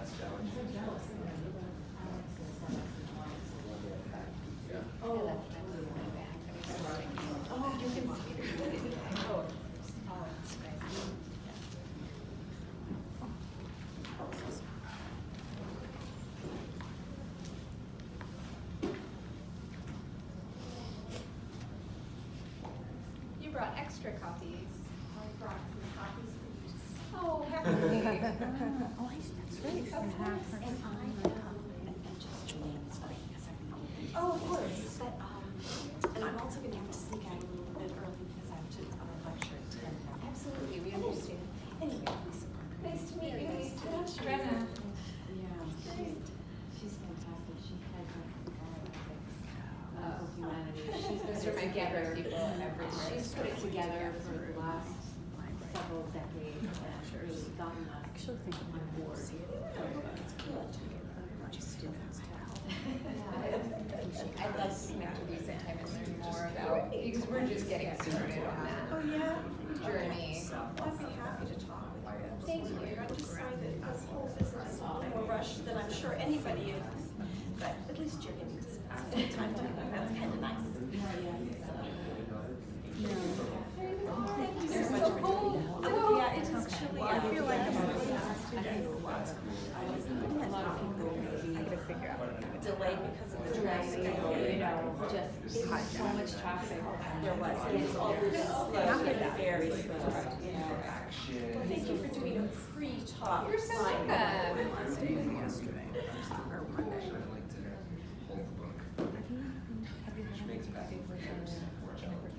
that's challenging. I'm so jealous. Oh, you can see it. Oh, it's great. You brought extra copies. I brought some copies for you. Oh, happy. Oh, that's right. Of course. And just your name is great because I know. Oh, of course. But and I'm also going to have to sneak out a little bit early because I have to lecture at 10 now. Absolutely, we understand. Anyway, Lisa Parker. Nice to meet you, Lisa. Dr.Rana. Yeah, She's fantastic. She heads up the Oh, humanities. Those are my favorite people everywhere. She's put it together for the last several decades and really gotten us on board. It's good. Students to help. I'd love to connect with you sometime and learn more about, because we're just getting started on that Oh, yeah? journey. I'd be happy to talk with you. Thank you. I'm just sorry that this whole visit is a little more rushed than I'm sure anybody is. But at least you're getting to spend time with me. That's kind of nice. Thank you so much for doing that. Yeah, it is chilly. I feel like I'm delayed because of the traffic. Just so much traffic. There was. It was all really slow, very slow. Well, thank you for doing a pre-talk. You're so sign. welcome. Which makes packing for sure more challenging.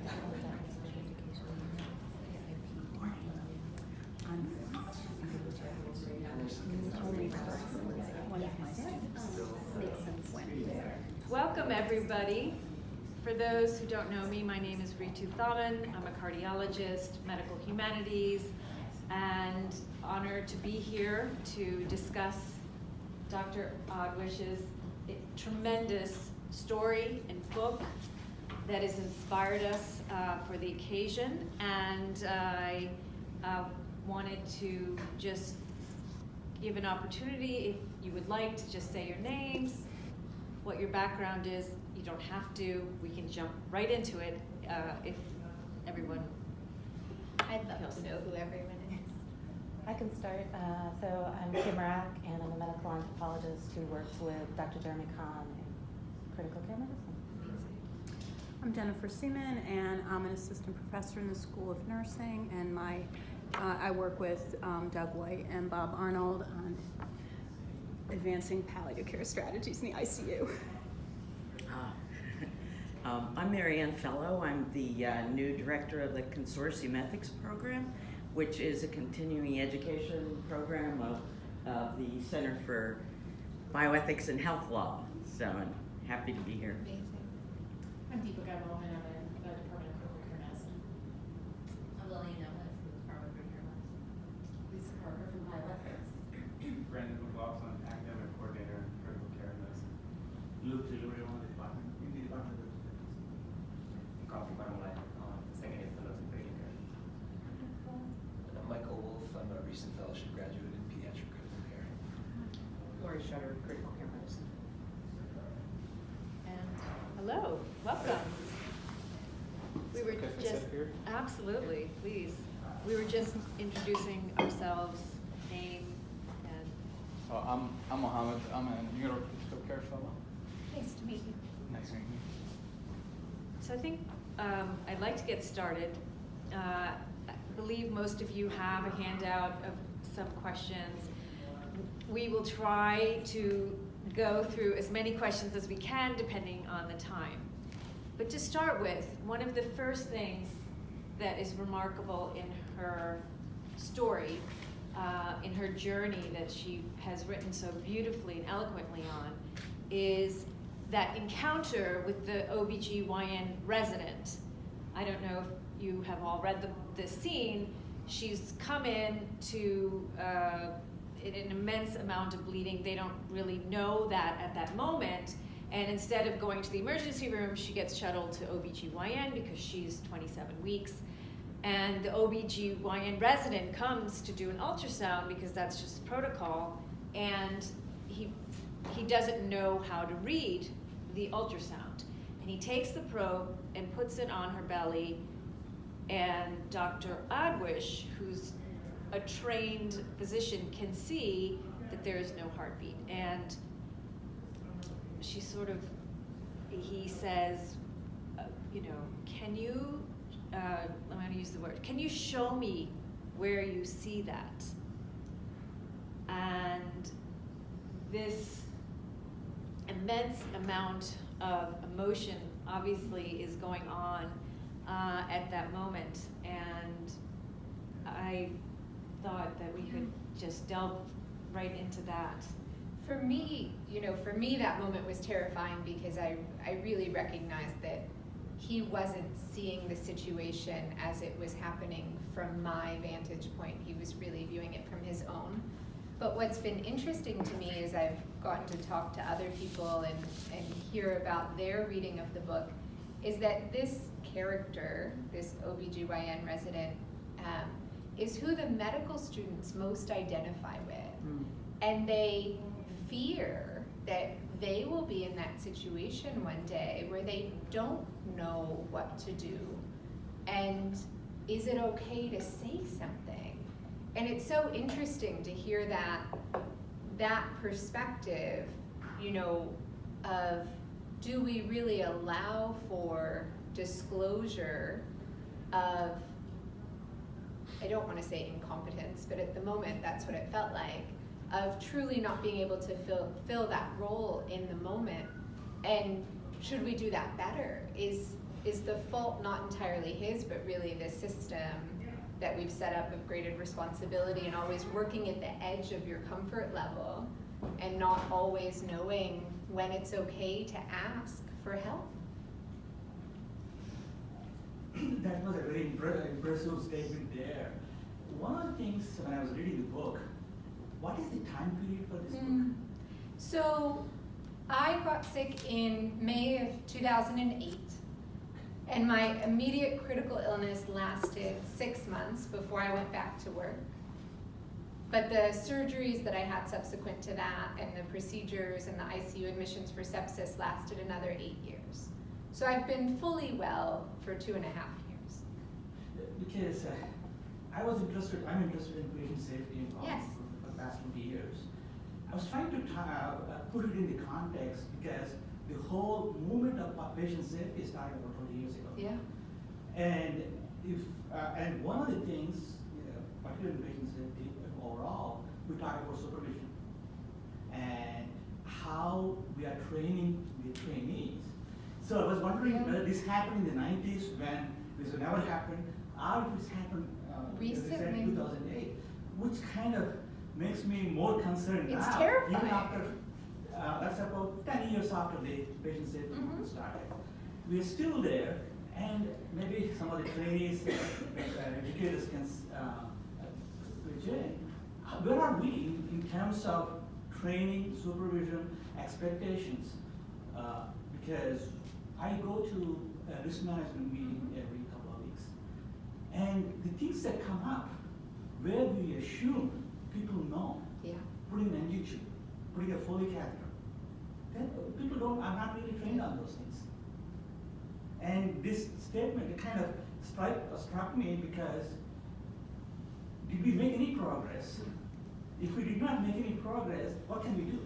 Welcome, everybody. For those who don't know me, my name is Ritu Thamman. I'm a cardiologist, medical humanities, and honored to be here to discuss Dr. Adwish's tremendous story and book that has inspired us for the occasion. And I wanted to just give an opportunity, if you would like, to just say your names, what your background is. You don't have to. We can jump right into it if everyone. I'd love to know who everyone is. I can start. So I'm Kim Rack, and I'm a medical anthropologist who works with Dr. Jeremy Kahn in critical care medicine. I'm Jennifer Seaman, and I'm an assistant professor in the School of Nursing, and I work with Doug White and Bob Arnold on advancing palliative care strategies in the ICU. I'm Marianne Fellow. I'm the new director of the Consortium Ethics Program, which is a continuing education program of the Center for Bioethics and Health Law. So I'm happy to be here. Amazing. I'm Deepika Bowman. I'm in the Department of Critical Care Medicine. I'm Lillian Ellis from the Department of Critical Care Medicine. Lisa Parker from Bioethics. Brandon McLaughlin, academic coordinator in critical care medicine. Luke Delivery on the department, in the department of Coffee Barnwell, second year fellows in critical care. And I'm Michael Wolf. I'm a recent fellowship graduate in pediatric critical care. Lori Shutter, Critical Care Medicine. And hello, welcome. We were just, absolutely, please. We were just introducing ourselves, name, and I'm Mohammed. I'm a neurocritical care fellow. Nice to meet you. Nice meeting you. so I think I'd like to get started. I believe most of you have a handout of some questions. We will try to go through as many questions as we can depending on the time. But to start with, one of the first things that is remarkable in her story, in her journey that she has written so beautifully and eloquently on, is that encounter with the OBGYN resident. I don't know if you have all read the scene. She's come in to an immense amount of bleeding. They don't really know that at that moment. And instead of going to the emergency room, she gets shuttled to OBGYN because she's 27 weeks. And the OBGYN resident comes to do an ultrasound because that's just protocol. and he doesn't know how to read the ultrasound. And he takes the probe and puts it on her belly, and Dr. Adwish, who's a trained physician, can see that there is no heartbeat. And she sort of, he says, can you, I'm gonna use the word, can you show me where you see that? And this immense amount of emotion obviously is going on at that moment, and I thought that we could just delve right into that. For me, that moment was terrifying because I really recognized that he wasn't seeing the situation as it was happening from my vantage point. He was really viewing it from his own. But what's been interesting to me is I've gotten to talk to other people and hear about their reading of the book, is that this character, this OBGYN resident, is who the medical students most identify with. And they fear that they will be in that situation one day where they don't know what to do. And is it okay to say something? And it's so interesting to hear that perspective, of do we really allow for disclosure of, I don't want to say incompetence, but at the moment that's what it felt like, of truly not being able to fill that role in the moment. And should we do that better? Is the fault not entirely his, but really the system that we've set up of graded responsibility and always working at the edge of your comfort level and not always knowing when it's okay to ask for help? That was a very impressive statement there. One of the things when I was reading the book, what is the time period for this book? So I got sick in May of 2008, and my immediate critical illness lasted 6 months before I went back to work. But the surgeries that I had subsequent to that and the procedures and the ICU admissions for sepsis lasted another 8 years. So I've been fully well for 2.5 years. Because I'm interested in patient safety for the past 20 years. I was trying to put it in the context because the whole movement of patient safety started about 20 years ago. Yeah. And and one of the things, particularly in patient safety overall, we talk about supervision and how we are training the trainees. So I was wondering whether this happened in the 90s when this would never happen, or if this happened recently in 2008, which kind of makes me more concerned it's now. Terrifying. Even after, that's about 10 years after the patient safety started. We're still there, and maybe some of the trainees, educators can pitch in. Where are we in terms of training, supervision, expectations? Because I go to a risk management meeting every couple of weeks, and the things that come up where we assume people know, putting an NG tube, putting a Foley catheter, then people are not really trained on those things. And this statement, it kind of struck me because did we make any progress? If we did not make any progress, what can we do?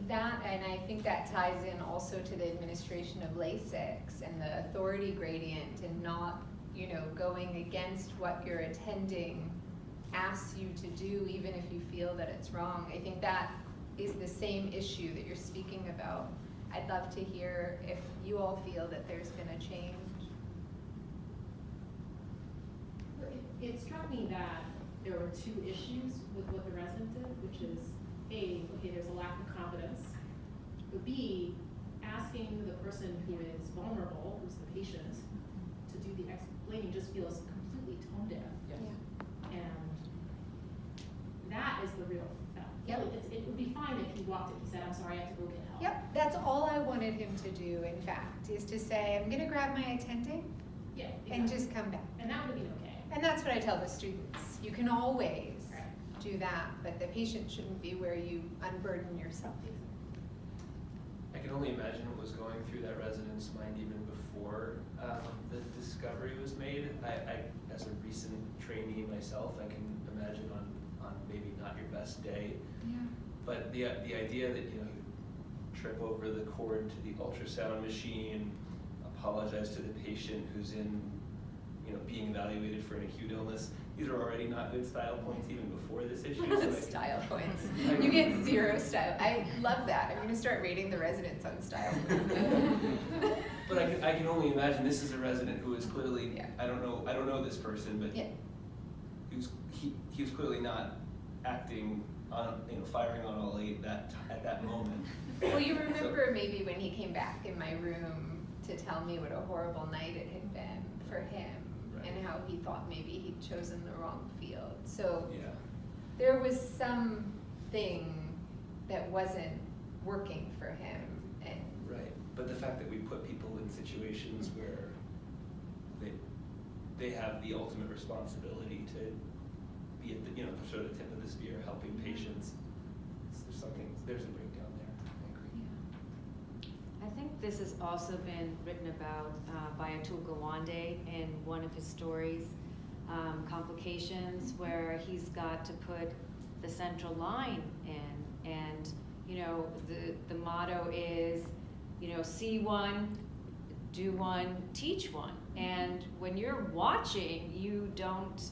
That, and I think that ties in also to the administration of LASIX and the authority gradient and not, going against what your attending asks you to do, even if you feel that it's wrong. I think that is the same issue that you're speaking about. I'd love to hear if you all feel that there's been a change. It struck me that there were two issues with what the resident did, which is A, okay, there's a lack of confidence, but B, asking the person who is vulnerable, who's the patient, to do the explaining just feels completely tone deaf. And that is the real fact. It would be fine if he walked in and said, I'm sorry, I have to go get help. Yep, that's all I wanted him to do, in fact, is to say, I'm gonna grab my attending and just come back. And that would have been okay. And that's what I tell the students. You can always do that, but the patient shouldn't be where you unburden yourself. I can only imagine what was going through that resident's mind even before the discovery was made. I, as a recent trainee myself, I can imagine on maybe not your best day. Yeah. But the idea that, you trip over the cord to the ultrasound machine, apologize to the patient who's in, being evaluated for an acute illness, these are already not good style points even before this issue. So Style points. You get 0 style. I love that. I'm going to start rating the residents on style points. But I can only imagine this is a resident who is clearly, Yeah. I don't know this person, but Yeah. he was clearly not acting on, firing on all 8 at that moment. Well, you remember maybe when he came back in my room to tell me what a horrible night it had been for him, Right. and how he thought maybe he'd chosen the wrong field. So Yeah. there was something that wasn't working for him. And Right, but the fact that we put people in situations where they have the ultimate responsibility to be at the, sort of the tip of the spear, helping patients, there's a breakdown there. I agree. I think this has also been written about by Atul Gawande in one of his stories, Complications, where he's got to put the central line in, and the motto is, see one, do one, teach one. And when you're watching, you don't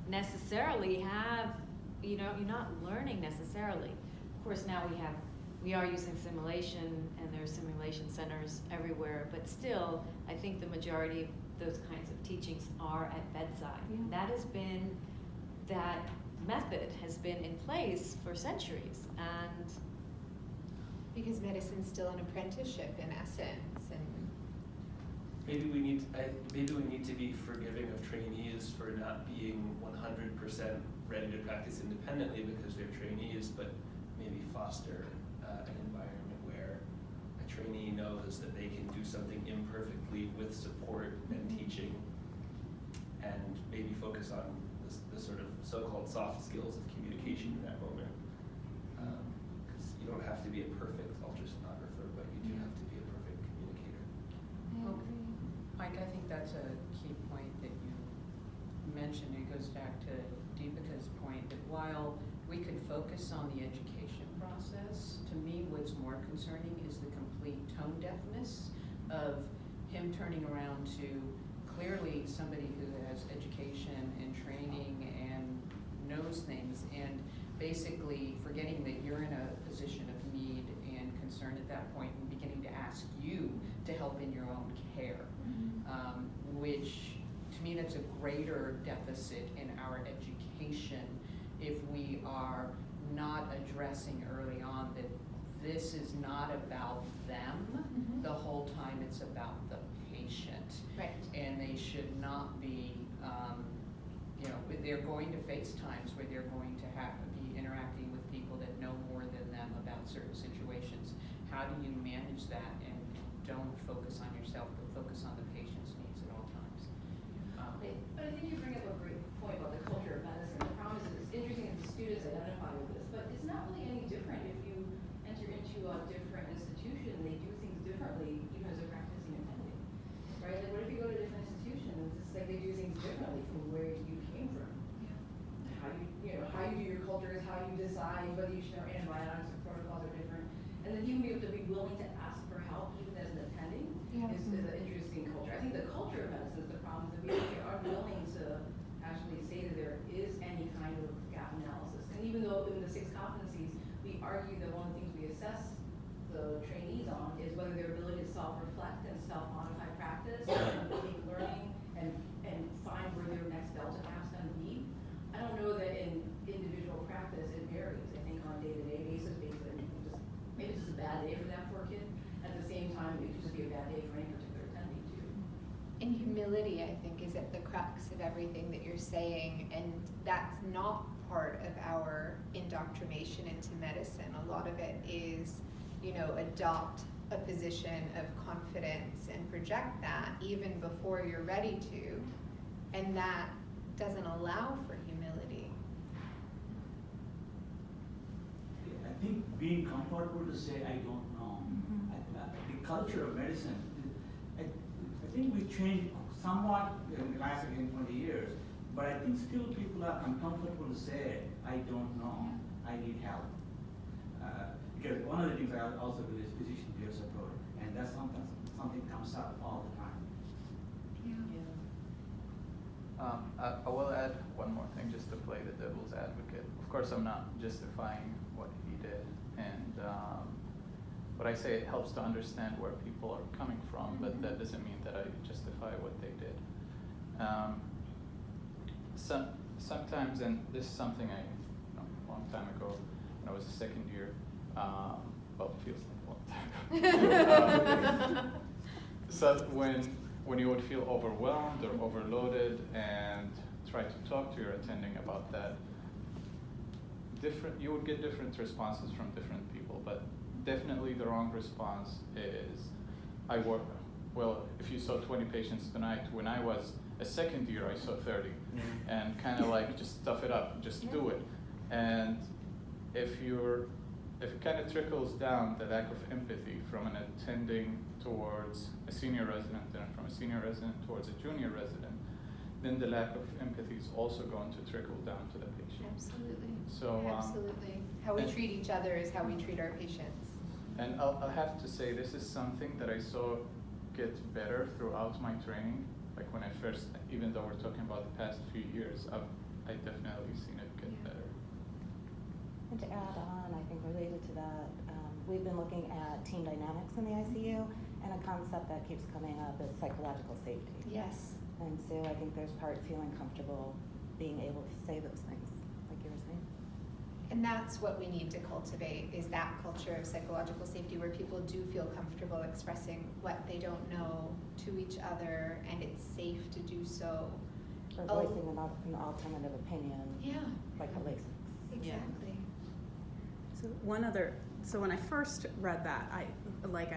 necessarily have, you're not learning necessarily. Of course, now we are using simulation, and there's simulation centers everywhere, but still, I think the majority of those kinds of teachings are at bedside. Yeah. That method has been in place for centuries, and because medicine's still an apprenticeship in essence, and Maybe we need to be forgiving of trainees for not being 100% ready to practice independently because they're trainees, but maybe foster an environment where a trainee knows that they can do something imperfectly with support and teaching, and maybe focus on the sort of so-called soft skills of communication in that moment. Because you don't have to be a perfect ultrasonographer, but you do have to be a perfect communicator. Mike, I think that's a key point that you mentioned. It goes back to Deepika's point that while we could focus on the education process, to me what's more concerning is the complete tone deafness of him turning around to clearly somebody who has education and training and knows things, and basically forgetting that you're in a position of need and concern at that point, and beginning to ask you to help in your own care. Which, to me, that's a greater deficit in our education if we are not addressing early on that this is not about them the whole time, it's about the patient. Right. And they should not be, they're going to face times where they're going to be interacting with people that know more than them about certain situations. How do you manage that and don't focus on yourself, but focus on the patient's needs at all times? But I think you bring up a great point about the culture of medicine. The problem is it's interesting if the students identify with this, but it's not really any different if you enter into a different institution and they do things differently, even as a practicing attending, right? Like, what if you go to a different institution and it's like they do things differently from where you came from? Yeah. How you do your culture is how you decide whether you should have antibiotics or protocols are different. And then even be able to be willing to ask for help, even as an attending, is an interesting culture. I think the culture of medicine is the problem, is that we are willing to actually say that there is any kind of gap analysis. And even though in the 6 competencies, we argue that one of the things we assess the trainees on is whether their ability to self-reflect and self-modify practice and take learning and find where their next delta gap's going to be. I don't know that in individual practice it varies. I think on a day-to-day basis, maybe it's just a bad day for that poor kid. At the same time, it could just be a bad day for any particular attendee too. And humility, I think, is at the crux of everything that you're saying, and that's not part of our indoctrination into medicine. A lot of it is, adopt a position of confidence and project that even before you're ready to, and that doesn't allow for humility. being comfortable to say, I don't know. The culture of medicine, I think we changed somewhat in the last 20 years, but I think still people are uncomfortable to say, I don't know, I need help. Because one of the things I also do is physician peer support, and that's sometimes something comes up all the time. I will add one more thing just to play the devil's advocate. Of course, I'm not justifying what he did, and but I say it helps to understand where people are coming from, but that doesn't mean that I justify what they did. Sometimes, and this is something I, a long time ago, when I was a second year, well, it feels like a long time ago. So when you would feel overwhelmed or overloaded and try to talk to your attending about that, you would get different responses from different people, but definitely the wrong response is, well, if you saw 20 patients tonight, when I was a second year, I saw 30. And kind of like, just stuff it up, just do it. And if it kind of trickles down the lack of empathy from an attending towards a senior resident and from a senior resident towards a junior resident, then the lack of empathy is also going to trickle down to the patient. Absolutely. So, absolutely. How we treat each other is how we treat our patients. And I'll have to say, this is something that I saw get better throughout my training. Like when I first, even though we're talking about the past few years, I've definitely seen it get better. And to add on, I think related to that, we've been looking at team dynamics in the ICU, and a concept that keeps coming up is psychological safety. Yes. And so I think there's part feeling comfortable being able to say those things, like you were saying. And that's what we need to cultivate, is that culture of psychological safety where people do feel comfortable expressing what they don't know to each other, and it's safe to do so. Or voicing an alternative opinion. Yeah. Like a LASIK. Exactly. So when I first read that, I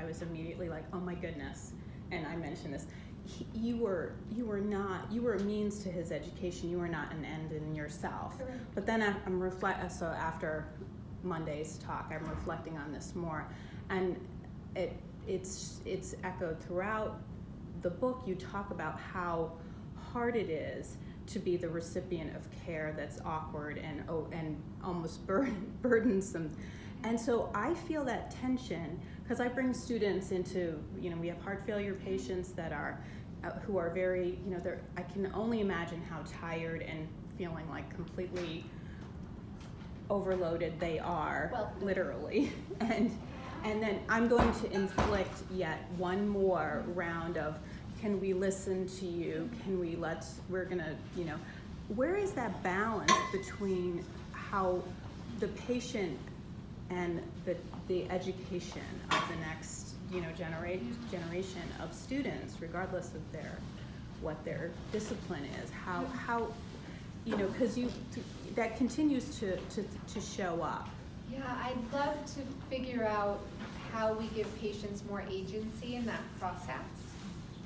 was immediately like, oh my goodness, and I mentioned this. You were a means to his education. You were not an end in yourself. Correct. But then so after Monday's talk, I'm reflecting on this more, and it's echoed throughout the book. You talk about how hard it is to be the recipient of care that's awkward and almost burdensome. And so I feel that tension because I bring students into, we have heart failure patients that are, who are very, I can only imagine how tired and feeling like completely overloaded they are, literally. And then I'm going to inflict yet one more round of, can we listen to you? We're gonna, where is that balance between how the patient and the education of the next, generation of students, regardless of what their discipline is, how because that continues to show up. Yeah, I'd love to figure out how we give patients more agency in that process.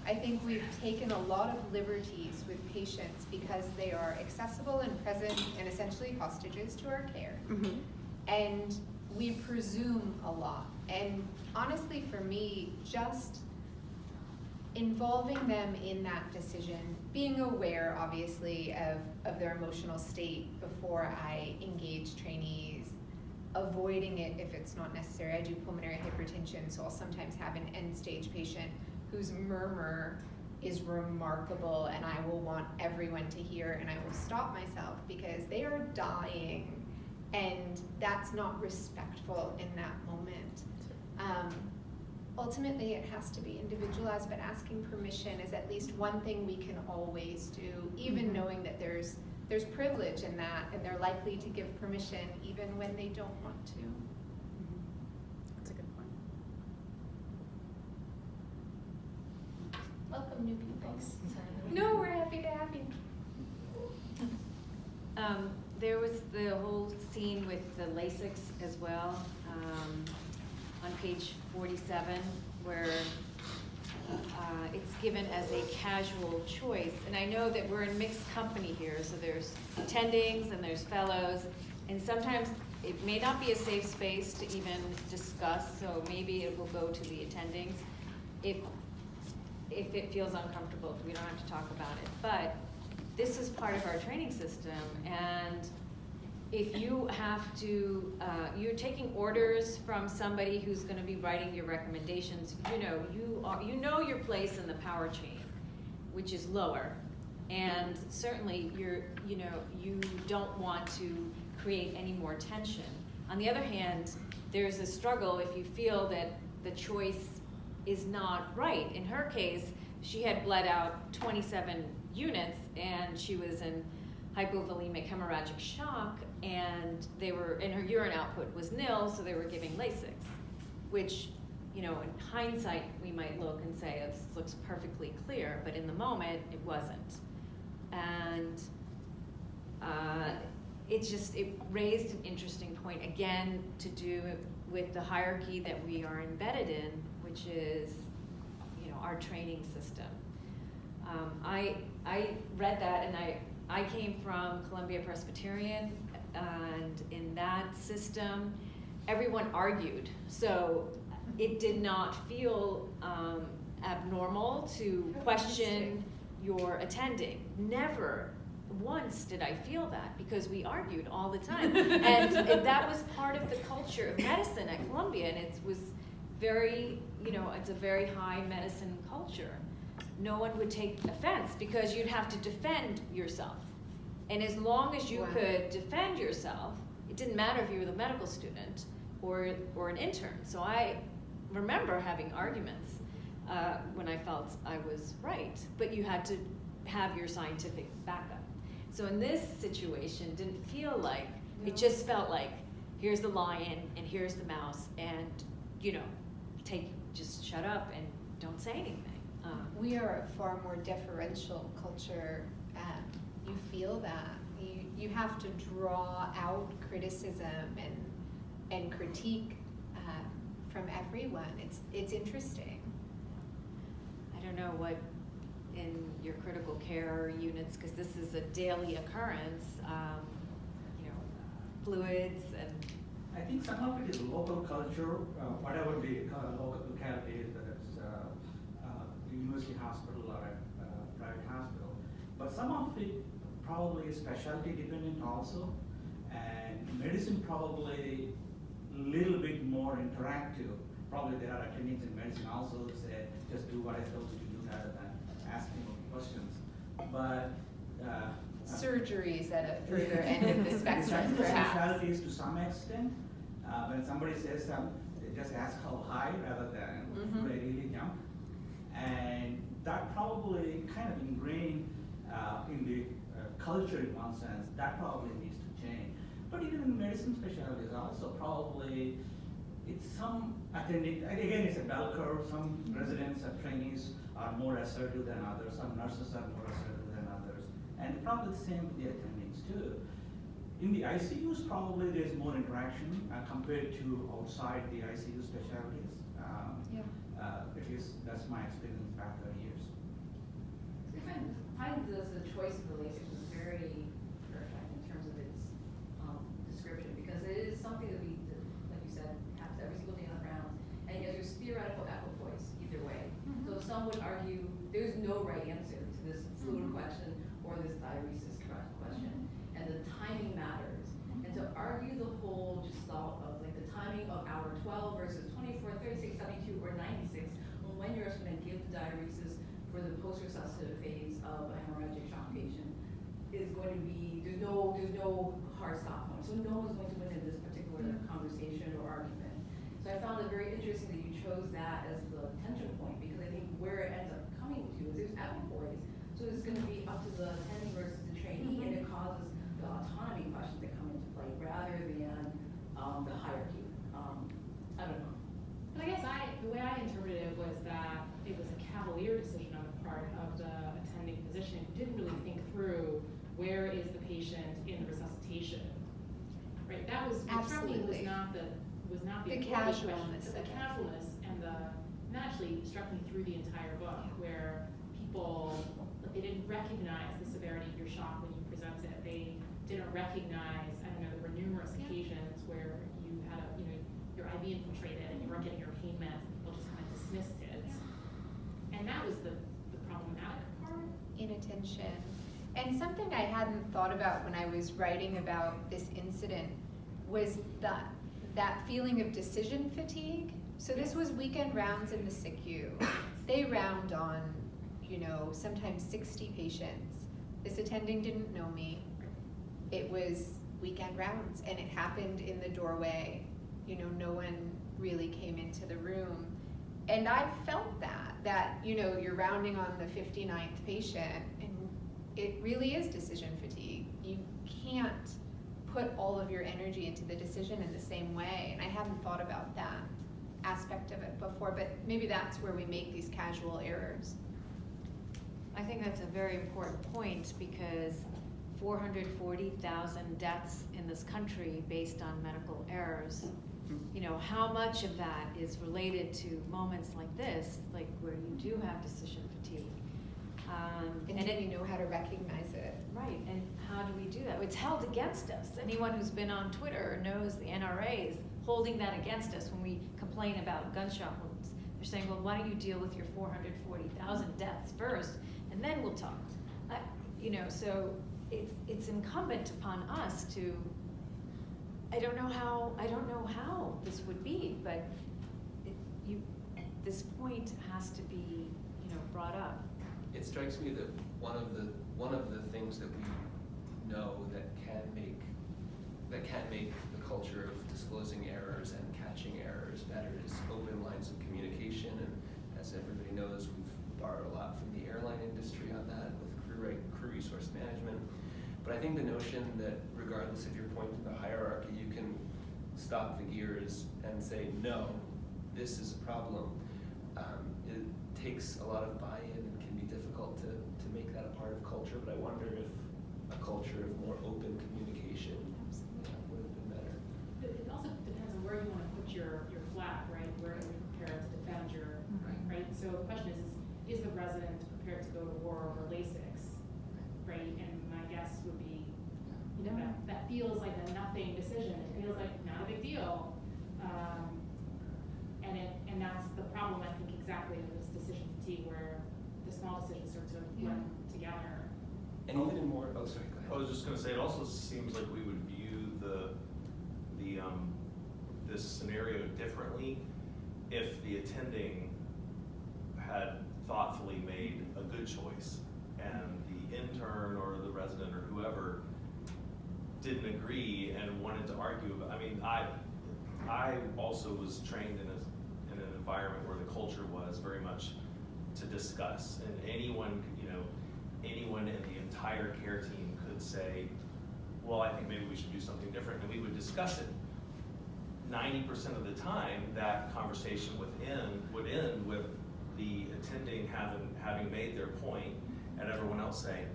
I think we've taken a lot of liberties with patients because they are accessible and present and essentially hostages to our care. Mm-hmm. And we presume a lot. And honestly, for me, just involving them in that decision, being aware, obviously, of their emotional state before I engage trainees, avoiding it if it's not necessary. I do pulmonary hypertension, so I'll sometimes have an end-stage patient whose murmur is remarkable and I will want everyone to hear, and I will stop myself because they are dying and that's not respectful in that moment. Ultimately, it has to be individualized, but asking permission is at least one thing we can always do, even knowing that there's privilege in that, and they're likely to give permission even when they don't want to. That's a good point. Welcome, new people. No, we're happy to have you. There was the whole scene with the LASIKs as well, on page 47, where it's given as a casual choice. And I know that we're in mixed company here, so there's attendings and there's fellows, and sometimes It may not be a safe space to even discuss, so maybe it will go to the attendings. If it feels uncomfortable, we don't have to talk about it. But this is part of our training system, and if you have to, you're taking orders from somebody who's gonna be writing your recommendations, you know your place in the power chain, which is lower. And certainly you don't want to create any more tension. On the other hand, there's a struggle if you feel that the choice is not right. In her case, she had bled out 27 units and she was in hypovolemic hemorrhagic shock, and her urine output was nil, so they were giving Lasix, which, in hindsight, we might look and say, this looks perfectly clear, but in the moment, it wasn't. And it raised an interesting point, again, to do with the hierarchy that we are embedded in, which is, our training system. I read that, and I came from Columbia Presbyterian, and in that system, everyone argued. So it did not feel abnormal to question your attending. Never once did I feel that, because we argued all the time. And that was part of the culture of medicine at Columbia, and it was very, it's a very high medicine culture. No one would take offense because you'd have to defend yourself. And as long as you could defend yourself, it didn't matter if you were the medical student or an intern. So I remember having arguments when I felt I was right, but you had to have your scientific backup. So in this situation, it didn't feel like, it just felt like, here's the lion and here's the mouse, and just shut up and don't say anything. We are a far more deferential culture. You feel that. You have to draw out criticism and critique from everyone. It's interesting. I don't know what in your critical care units, because this is a daily occurrence, fluids and... I think some of it is local culture, whatever the local locality is, whether it's a university hospital or a private hospital. But some of it probably is specialty dependent also, and medicine probably a little bit more interactive. Probably there are attendings in medicine also that say, just do what I told you to do rather than asking questions. But surgeries at a further end of the spectrum, perhaps. Specialties to some extent. When somebody says something, they just ask how high rather than would I really jump. And that probably kind of ingrained in the culture in one sense. That probably needs to change. But even in medicine specialties also, probably it's some attending, again, it's a bell curve. Some residents or trainees are more assertive than others. Some nurses are more assertive than others. And probably the same with the attendings too. In the ICUs, probably there's more interaction compared to outside the ICU specialties. At least that's my experience back 30 years. I find the choice of the Lasix was very perfect in terms of its description, because it is something that we, like you said, have every single day on the rounds, and yet there's theoretical equipoise either way. So some would argue there's no right answer to this fluid question or this diuresis question, and the timing matters. And to argue the whole gestalt of like the timing of hour 12 versus 24, 36, 72, or 96, when you're going to give the diuresis for the post-resuscitative phase of a hemorrhagic shock patient is going to be, there's no hard stop point. So no one's going to win in this particular conversation or argument. So I found it very interesting that you chose that as the tension point, because I think where it ends up coming to is there's equipoise. So it's going to be up to the attending versus the trainee, and it causes the autonomy questions that come into play rather than the hierarchy. I don't know. But I guess the way I interpreted it was that it was a cavalier decision on the part of the attending physician who didn't really think through where is the patient in the resuscitation. Right? That was Absolutely. was not the casualness. The casualness and that actually struck me through the entire book, where people, they didn't recognize the severity of your shock when you presented. They didn't recognize, I don't know, there were numerous occasions where And something I hadn't thought about when I was writing about this incident was that feeling of decision fatigue. So this was weekend rounds in the SICU. They round on, sometimes 60 patients. This attending didn't know me. It was weekend rounds, and it happened in the doorway. No one really came into the room. And I felt that you're rounding on the 59th patient, and it really is decision fatigue. You can't put all of your energy into the decision in the same way, and I hadn't thought about that aspect of it before, but maybe that's where we make these casual errors. I think that's a very important point, because 440,000 deaths in this country based on medical errors. How much of that is related to moments like this, like where you do have decision fatigue? And do we know how to recognize it? Right, and how do we do that? It's held against us. Anyone who's been on Twitter knows the NRA is holding that against us when we complain about gunshot wounds. They're saying, well, why don't you deal with your 440,000 deaths first, and then we'll talk. So it's incumbent upon us to, I don't know how this would be, but this point has to be, brought up. It strikes me that one of the things that we know that can make the culture of disclosing errors and catching errors better is open lines of communication. And as everybody knows, we've borrowed a lot from the airline industry on that with crew resource management. But I think the notion that regardless of your point in the hierarchy, you can stop the gears and say, no, this is a problem. It takes a lot of buy-in and can be difficult to make that a part of culture, but I wonder if a culture of more open communication would have been better. It also depends on where you want to put your flag, right? Where you're prepared to defend your, right? So the question is the resident prepared to go to war over Lasix, right? And my guess would be, that feels like a nothing decision. It feels like not a big deal. And that's the problem, I think, exactly with this decision fatigue, where the small decisions start to blend together. And even in more, oh, sorry, go ahead. I was just going to say, it also seems like we would view this scenario differently if the attending had thoughtfully made a good choice, and the intern or the resident or whoever didn't agree and wanted to argue about. I mean, I also was trained in an environment where the culture was very much to discuss, and anyone in the entire care team could say, well, I think maybe we should do something different, and we would discuss it. 90% of the time, that conversation would end with the attending having made their point, and everyone else saying,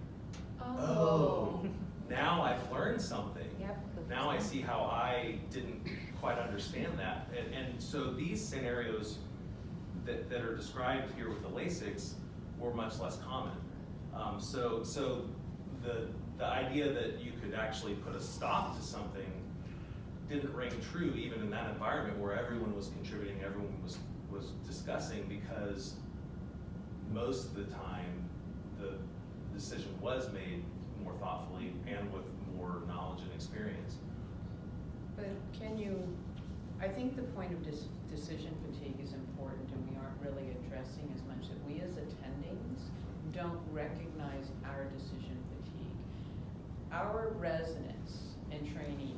oh, now I've learned something. Yep. Now I see how I didn't quite understand that. And so these scenarios that are described here with the Lasix were much less common. So the idea that you could actually put a stop to something didn't ring true even in that environment where everyone was contributing, everyone was discussing, because most of the time the decision was made more thoughtfully and with more knowledge and experience. But I think the point of decision fatigue is important, and we aren't really addressing as much that we as attendings don't recognize our decision fatigue. Our residents and trainees,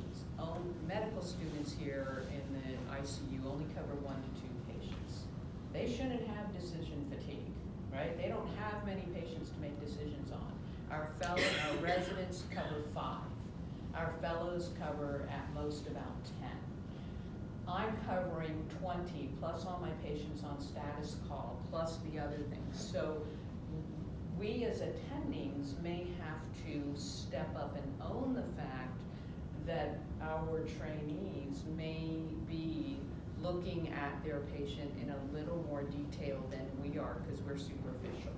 medical students here in the ICU only cover 1 to 2 patients. They shouldn't have decision fatigue, right? They don't have many patients to make decisions on. Our residents cover 5. Our fellows cover at most about 10. I'm covering 20 plus all my patients on status call plus the other things. So we as attendings may have to step up and own the fact that our trainees may be looking at their patient in a little more detail than we are, because we're superficial,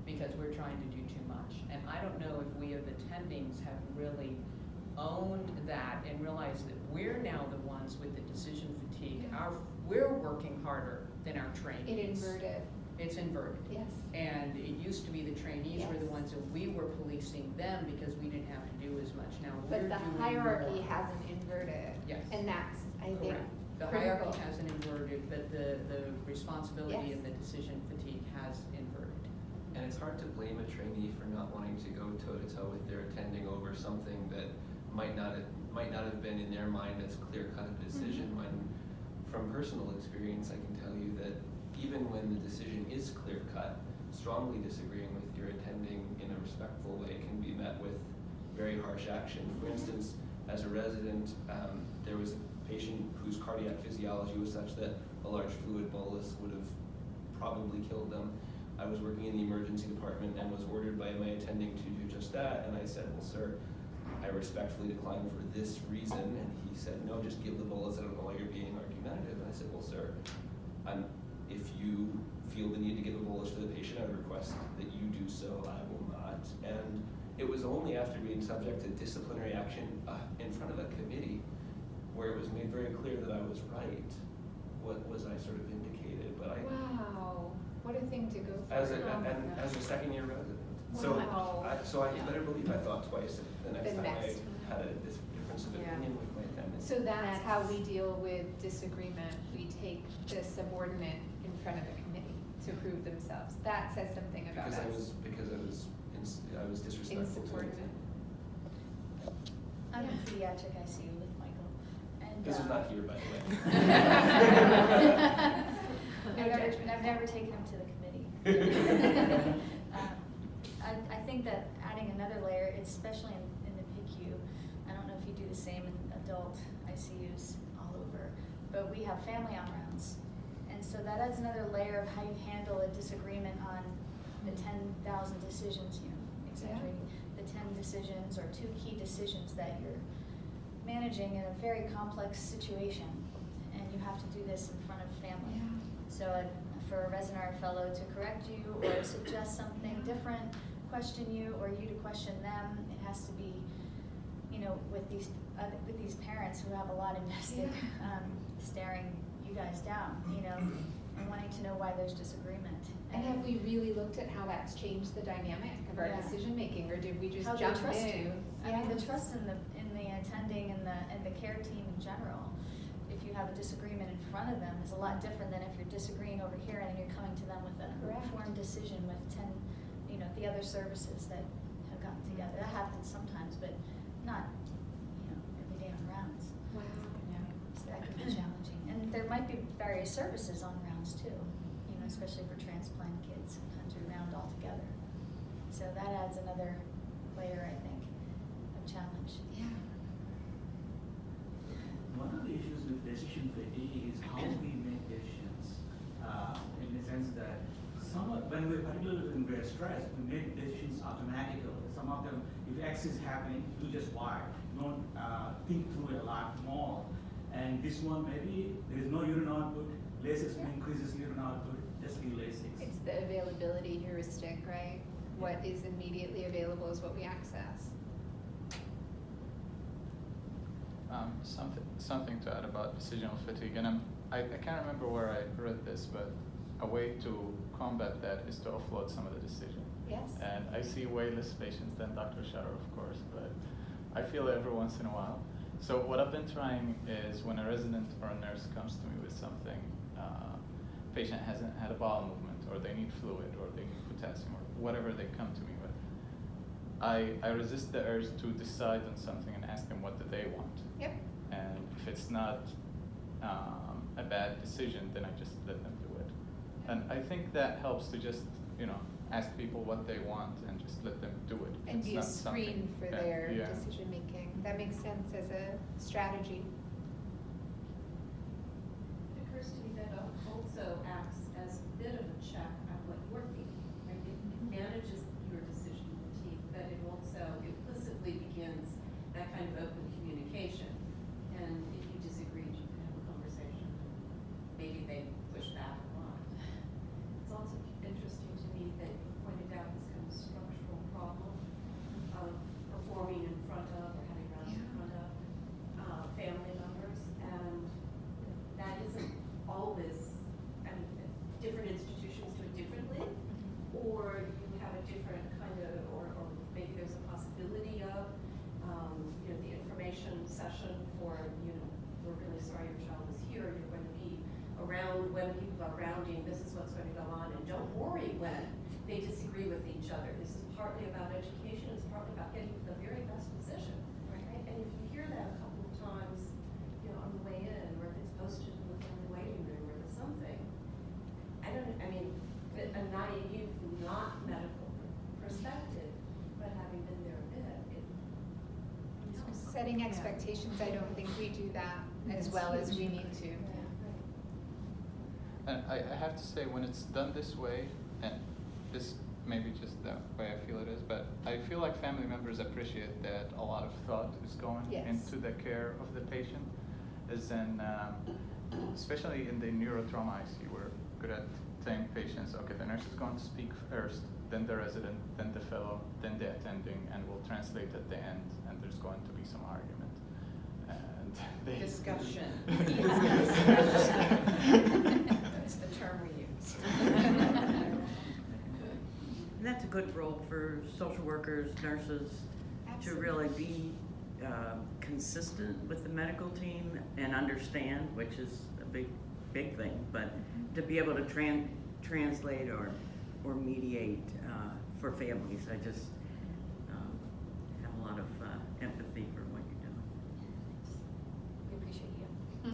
because we're trying to do too much. And I don't know if we as attendings have really owned that and realized that we're now the ones with the decision fatigue. We're working harder than our trainees. It inverted. It's inverted. Yes. And it used to be the trainees were the Yes. ones that we were policing them because we didn't have to do as much. Now But we're the doing hierarchy more. hasn't inverted. Yes. And that's, I think, Correct. The critical. hierarchy hasn't inverted, but the responsibility Yes. and the decision fatigue has inverted. And it's hard to blame a trainee for not wanting to go toe-to-toe with their attending over something that might not have been in their mind as clear-cut a decision, when from personal experience I can tell you that even when the decision is clear-cut, strongly disagreeing with your attending in a respectful way can be met with very harsh action. For instance, as a resident, there was a patient whose cardiac physiology was such that a large fluid bolus would have probably killed them. I was working in the emergency department and was ordered by my attending to do just that, and I said, well, sir, I respectfully decline for this reason, and he said, no, just give the bolus. I don't know why you're being argumentative. And I said, well, sir, if you feel the need to give a bolus to the patient, I would request that you do so. I will not. And it was only after being subject to disciplinary action in front of a committee where it was made very clear that I was right. What was I sort of vindicated? But Wow, what a thing to go through. as a second-year resident. Wow. So I better believe I thought twice the next The time next I had a difference of opinion with my attendant. So that's how we deal with disagreement. We take the subordinate in front of the committee to prove themselves. That says something about us. Because I was disrespectful to my Insubordinate. attendant. I'm in pediatric ICU with Michael. And, This is not here, by the way. I've never taken him to the committee. I think that adding another layer, especially in the PICU, I don't know if you do the same in adult ICUs all over, but we have family on rounds. And so that adds another layer of how you handle a disagreement on the 10,000 decisions, exaggerating, the 10 decisions or 2 key decisions that you're managing in a very complex situation. And you have to do this in front of family. So for a resident or a fellow to correct you or suggest something different, question you, or you to question them, it has to be, with these parents who have a lot invested, staring you guys down, and wanting to know why there's disagreement. And have we really looked at how that's changed the dynamic of our decision making, or did we just how jump they trust in? you? I mean, the trust in the attending and the care team in general. If you have a disagreement in front of them is a lot different than if you're disagreeing over here and you're coming to them with a informed decision with 10, the other services that have gotten together. That happens sometimes, but not, every day on rounds. Wow. So that can be challenging. And there might be various services on rounds too, especially for transplant kids. Sometimes you're round all together. So that adds another layer, I think, of challenge. Yeah. One of the issues with decision fatigue is how we make decisions, in the sense that when we're stressed, we make decisions automatically. Some of them, if X is happening, do just Y. You don't think through it a lot more. And this one, maybe there is no urine output, Lasix increases urine output, just give Lasix. It's the availability heuristic, right? What is immediately available is what we access. Something to add about decisional fatigue, and I can't remember where I read this, but a way to combat that is to offload some of the decision. Yes. And I see way less patients than Dr. Shatter, of course, but I feel it every once in a while. So what I've been trying is when a resident or a nurse comes to me with something, patient hasn't had a bowel movement, or they need fluid, or they need potassium, or whatever they come to me with, I resist the urge to decide on something and ask them what do they want. Yep. And if it's not a bad decision, then I just let them do it. And I think that helps to just, ask people what they want and just let them do it. And It's be a not screen something- for yeah, their yeah. decision making. That makes sense as a strategy. It occurs to me that also acts as a bit of a check on what you're thinking, right? It manages your decision fatigue, but it also implicitly begins that kind of open communication. And if you disagreed, you could have a conversation. Maybe they push back a lot. It's also interesting to me that you pointed out this kind of structural problem of performing in front of or having rounds in front of family members, and that isn't always, different institutions do it differently. discussion for, you know, we're really sorry your child is here, you're going to be around when people are rounding, this is what's going to go on, and don't worry when they disagree with each other. This is partly about education, it's partly about getting to the very best position, right? And if you hear that a couple of times, you know, on the way in, or if it's posted in the family waiting room or something, I mean, a naive, not medical perspective, but having been there a bit, Setting expectations, I don't think we do that as well as we need to. And I have to say, when it's done this way, and this maybe just the way I feel it is, but I feel like family members appreciate that a lot of thought is going into the care of the patient. As in, especially in the neurotrauma ICU, we're good at telling patients, okay, the nurse is going to speak first, then the resident, then the fellow, then the attending, and we'll translate at the end, and there's going to be some argument. And they Discussion. That's the term we use. And that's a good role for social workers, nurses, to really be consistent with the medical team and understand, which is a big thing, but to be able to translate or mediate for families. I just have a lot of empathy for what you're doing. We appreciate you.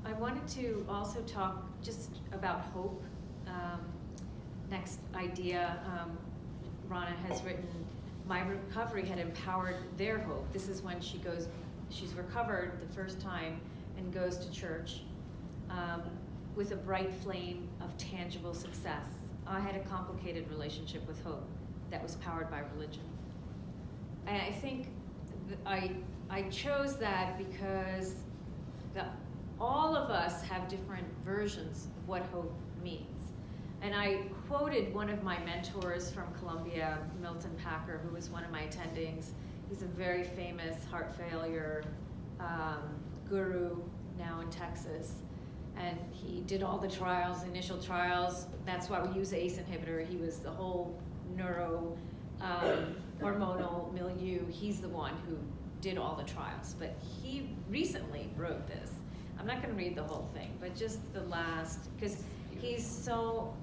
I wanted to also talk just about hope. Next idea, Rana has written, my recovery had empowered their hope. This is when she's recovered the first time and goes to church with a bright flame of tangible success. I had a complicated relationship with hope that was powered by religion. And I think I chose that because all of us have different versions of what hope means. And I quoted one of my mentors from Columbia, Milton Packer, who was one of my attendings. He's a very famous heart failure guru now in Texas. And he did all the trials, initial trials. That's why we use ACE inhibitor. He was the whole neuro hormonal milieu. He's the one who did all the trials. But he recently wrote this. I'm not going to read the whole thing, but just the last, because he's so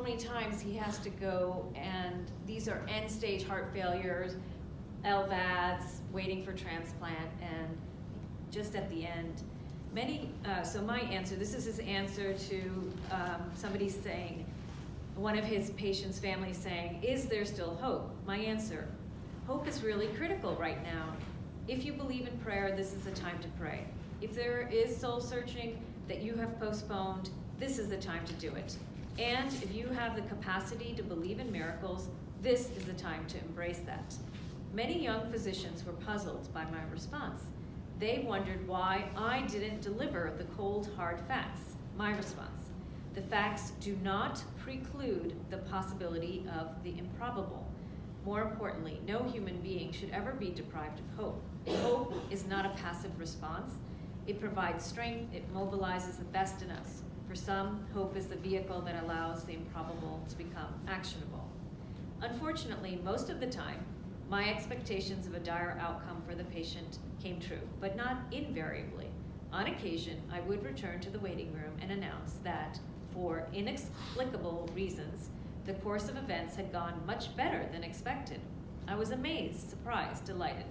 many times he has to go, and these are end-stage heart failures, LVADs, waiting for transplant, and just at the end, so my answer, this is his answer to somebody saying, one of his patients' family saying, is there still hope? My answer, hope is really critical right now. If you believe in prayer, this is the time to pray. If there is soul searching that you have postponed, this is the time to do it. And if you have the capacity to believe in miracles, this is the time to embrace that. Many young physicians were puzzled by my response. They wondered why I didn't deliver the cold, hard facts. My response, the facts do not preclude the possibility of the improbable. More importantly, no human being should ever be deprived of hope. Hope is not a passive response. It provides strength, it mobilizes the best in us. For some, hope is the vehicle that allows the improbable to become actionable. Unfortunately, most of the time, my expectations of a dire outcome for the patient came true, but not invariably. On occasion, I would return to the waiting room and announce that, for inexplicable reasons, the course of events had gone much better than expected. I was amazed, surprised, delighted.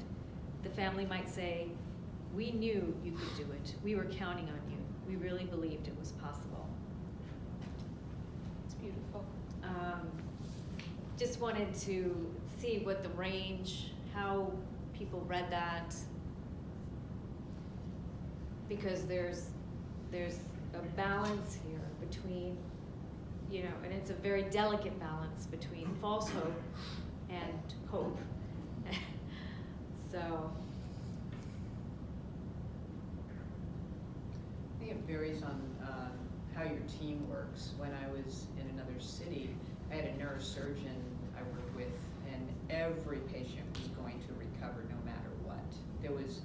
The family might say, we knew you could do it. We were counting on you. We really believed it was possible. It's beautiful. Just wanted to see what the range, how people read that, because there's a balance here between, and it's a very delicate balance between false hope and hope. So. I think it varies on how your team works. When I was in another city, I had a neurosurgeon I worked with, and every patient was going to recover no matter what. There was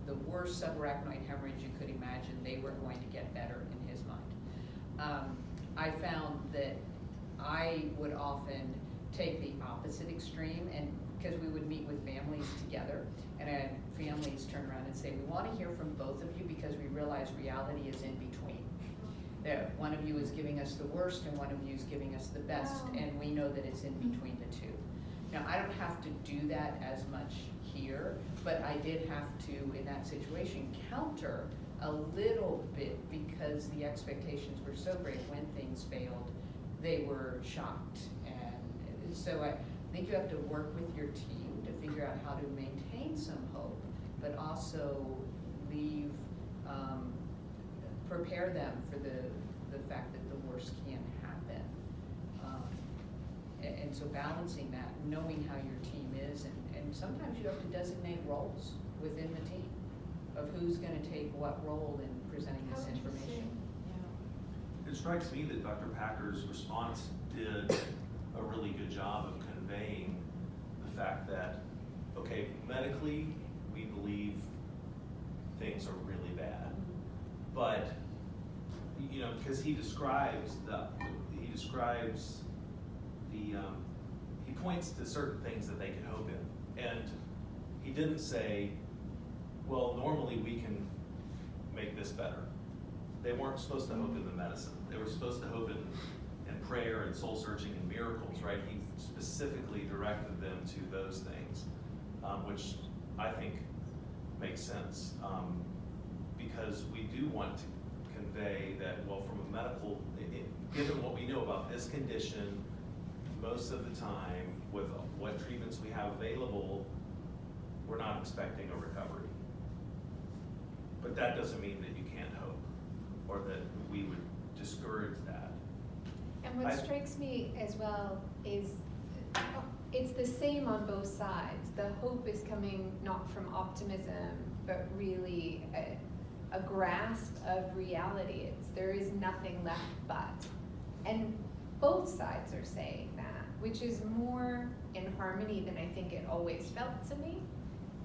the worst subarachnoid hemorrhage you could imagine, they were going to get better in his mind. I found that I would often take the opposite extreme and because we would meet with families together, and families turn around and say, we want to hear from both of you because we realize reality is in between. That one of you is giving us the worst and one of you is giving us the best, and we know that it's in between the two. Now, I don't have to do that as much here, but I did have to, in that situation, counter a little bit because the expectations were so great when things failed, they were shocked. And so I think you have to work with your team to figure out how to maintain some hope, but also leave, prepare them for the fact that the worst can happen. And so balancing that, knowing how your team is, and sometimes you have to designate roles within the team of who's gonna take what role in presenting this information. It strikes me that Dr. Packer's response did a really good job of conveying the fact that, okay, medically, we believe things are really bad. But, you know, because he points to certain things that they could hope in. And he didn't say, well, normally we can make this better. They weren't supposed to hope in the medicine. They were supposed to hope in prayer and soul searching and miracles, right? He specifically directed them to those things, which I think makes sense, because we do want to convey that, well, from a medical, given what we know about this condition, most of the time, with what treatments we have available, we're not expecting a recovery. But that doesn't mean that you can't hope, or that we would discourage that. And what strikes me as well is it's the same on both sides. The hope is coming not from optimism, but really a grasp of reality. There is nothing left but. And both sides are saying that, which is more in harmony than I think it always felt to me.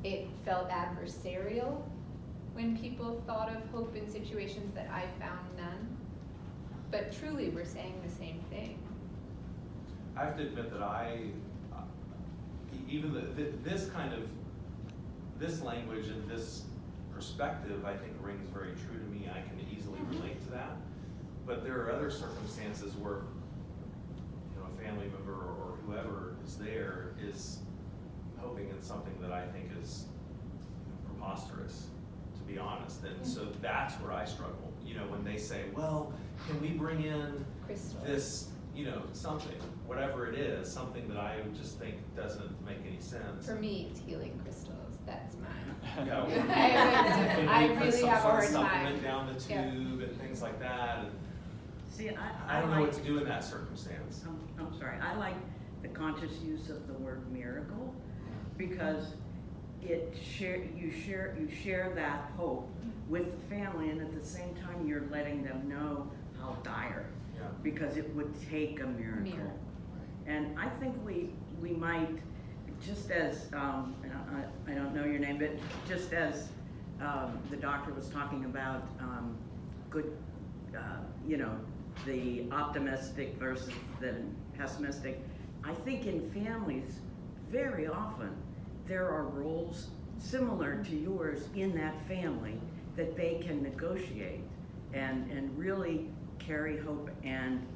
It felt adversarial when people thought of hope in situations that I found none. But truly, we're saying the same thing. I have to admit that this language and this perspective, I think, rings very true to me. I can easily relate to that. But there are other circumstances where, you know, a family member or whoever is there is hoping in something that I think is preposterous, to be honest. And so that's where I struggle. You know, when they say, well, can we bring in this, you know, something, whatever it is, something that I would just think doesn't make any sense. For me, it's healing crystals. That's mine. Yeah, I really have a hard time. Supplement down the tube and things like that. And see, I don't know what to do in that circumstance. I'm sorry. I like the conscious use of the word miracle because you share that hope with the family, and at the same time you're letting them know how dire, because it would take a miracle. And I think we might, just as I don't know your name, but just as the doctor was talking about good, you know, the optimistic versus the pessimistic, I think in families very often there are roles similar to yours in that family that they can negotiate and really carry hope and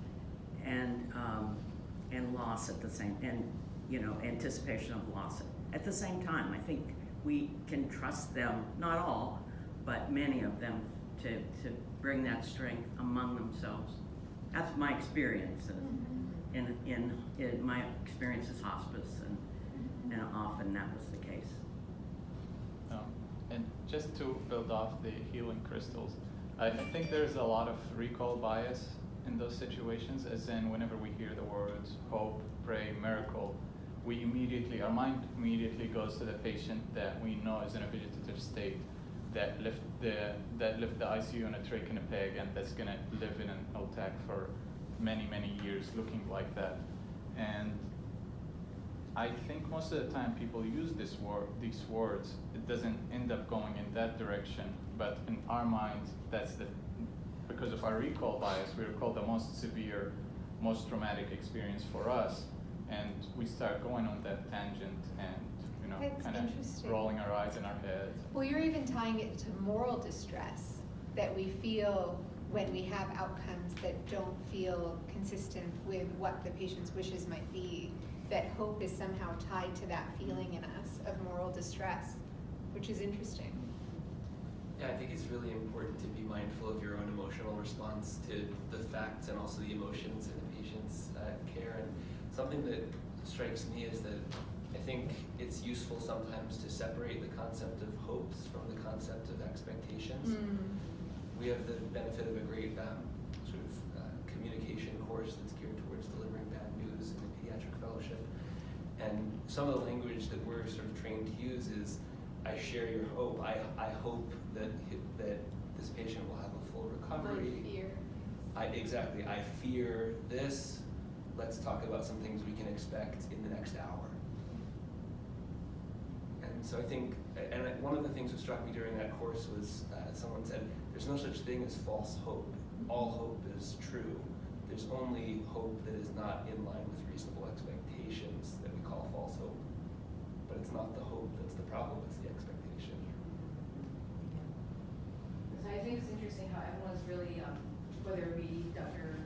loss at the same, and you know, anticipation of loss at the same time. I think we can trust them, not all, but many of them, to bring that strength among themselves. That's my experience in my experience as hospice, and often that was the case. And just to build off the healing crystals, I think there's a lot of recall bias in those situations, as in whenever we hear the words hope, pray, miracle, our mind immediately goes to the patient that we know is in a vegetative state, that left the ICU in a trach and a peg, and that's gonna live in an LTAC for many, many years looking like that. And I think most of the time people use these words, it doesn't end up going in that direction, but in our minds, because of our recall bias, we recall the most severe, most traumatic experience for us, and we start going on that tangent, and That's kind of interesting. rolling our eyes in our heads. Well, you're even tying it to moral distress that we feel when we have outcomes that don't feel consistent with what the patient's wishes might be, that hope is somehow tied to that feeling in us of moral distress, which is interesting. Yeah, I think it's really important to be mindful of your own emotional response to the facts and also the emotions in the patient's care. And something that strikes me is that I think it's useful sometimes to separate the concept of hopes from the concept of expectations. We have the benefit of a great communication course that's geared towards delivering bad news in the pediatric fellowship. And some of the language that we're sort of trained to use is, I share your hope. I hope that this patient will have a full recovery. I fear. Exactly. I fear this. Let's talk about some things we can expect in the next hour. And so I think, and one of the things that struck me during that course was someone said, there's no such thing as false hope. All hope is true. There's only hope that is not in line with reasonable expectations that we call false hope. But it's not the hope that's the problem, it's the expectation. So I think it's interesting how everyone's really, whether it be Dr.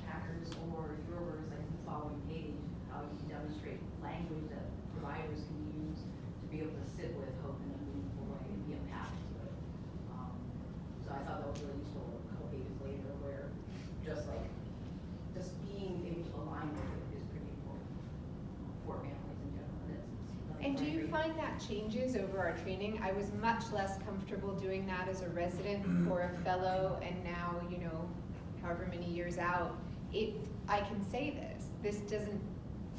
Packer's or yours, like the following page, how you demonstrate language that providers can use to be able to sit with hope in a meaningful way and be empathic to it. So I thought that was really useful a couple pages later, where just being able to align with it is pretty important for families in general. And do you find that changes over our training? I was much less comfortable doing that as a resident or a fellow, and now, however many years out, I can say this doesn't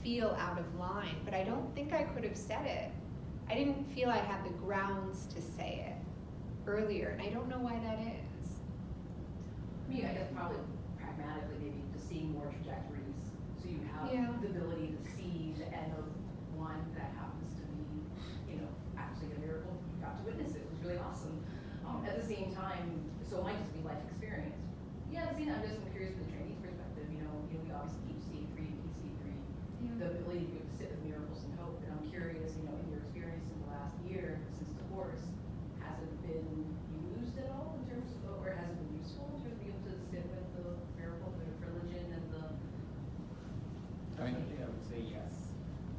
feel out of line, but I don't think I could have said it. I didn't feel I had the grounds to say it earlier, and I don't know why that is. Me, I guess probably pragmatically, maybe just seeing more trajectories, so you have the ability to see the end of one that happens to be, actually a miracle. You got to witness it. It was really awesome. At the same time, so it might just be life experience. Yeah, I'm just curious from the trainee's perspective. We obviously teach C3 and PC3, the ability to be able to sit with miracles and hope. And I'm curious, in your experience in the last year since the course, has it been used at all in terms of, or has it been useful in terms of being able to sit with the miracle, the religion, and the? Definitely, I would say yes.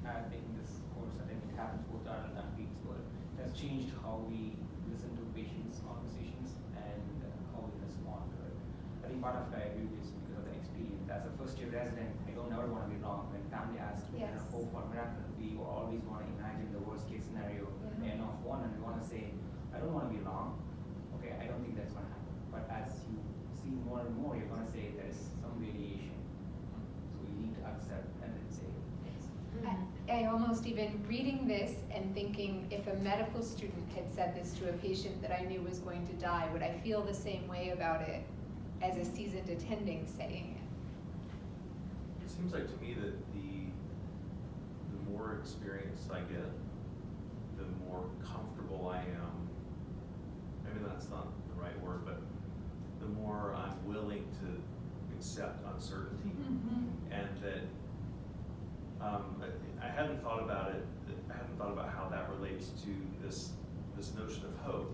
I think this course, I think it happens both adult and peaks, but it has changed how we listen to patients' conversations and how we respond to it. I think part of it I agree with this because of the experience. As a first-year resident, I don't ever want to be wrong. When family asks me to hope for a miracle, we always want to imagine the worst-case scenario, the end of one, and we want to say, I don't want to be wrong. Okay, I don't think that's going to happen. But as you see more and more, you're going to say there is some variation. So you need to accept and then say yes. I almost even reading this and thinking, if a medical student had said this to a patient that I knew was going to die, would I feel the same way about it as a seasoned attending saying it? It seems like to me that the more experience I get, the more comfortable I am. Maybe that's not the right word, but the more I'm willing to accept uncertainty, and that I hadn't thought about it. I hadn't thought about how that relates to this notion of hope,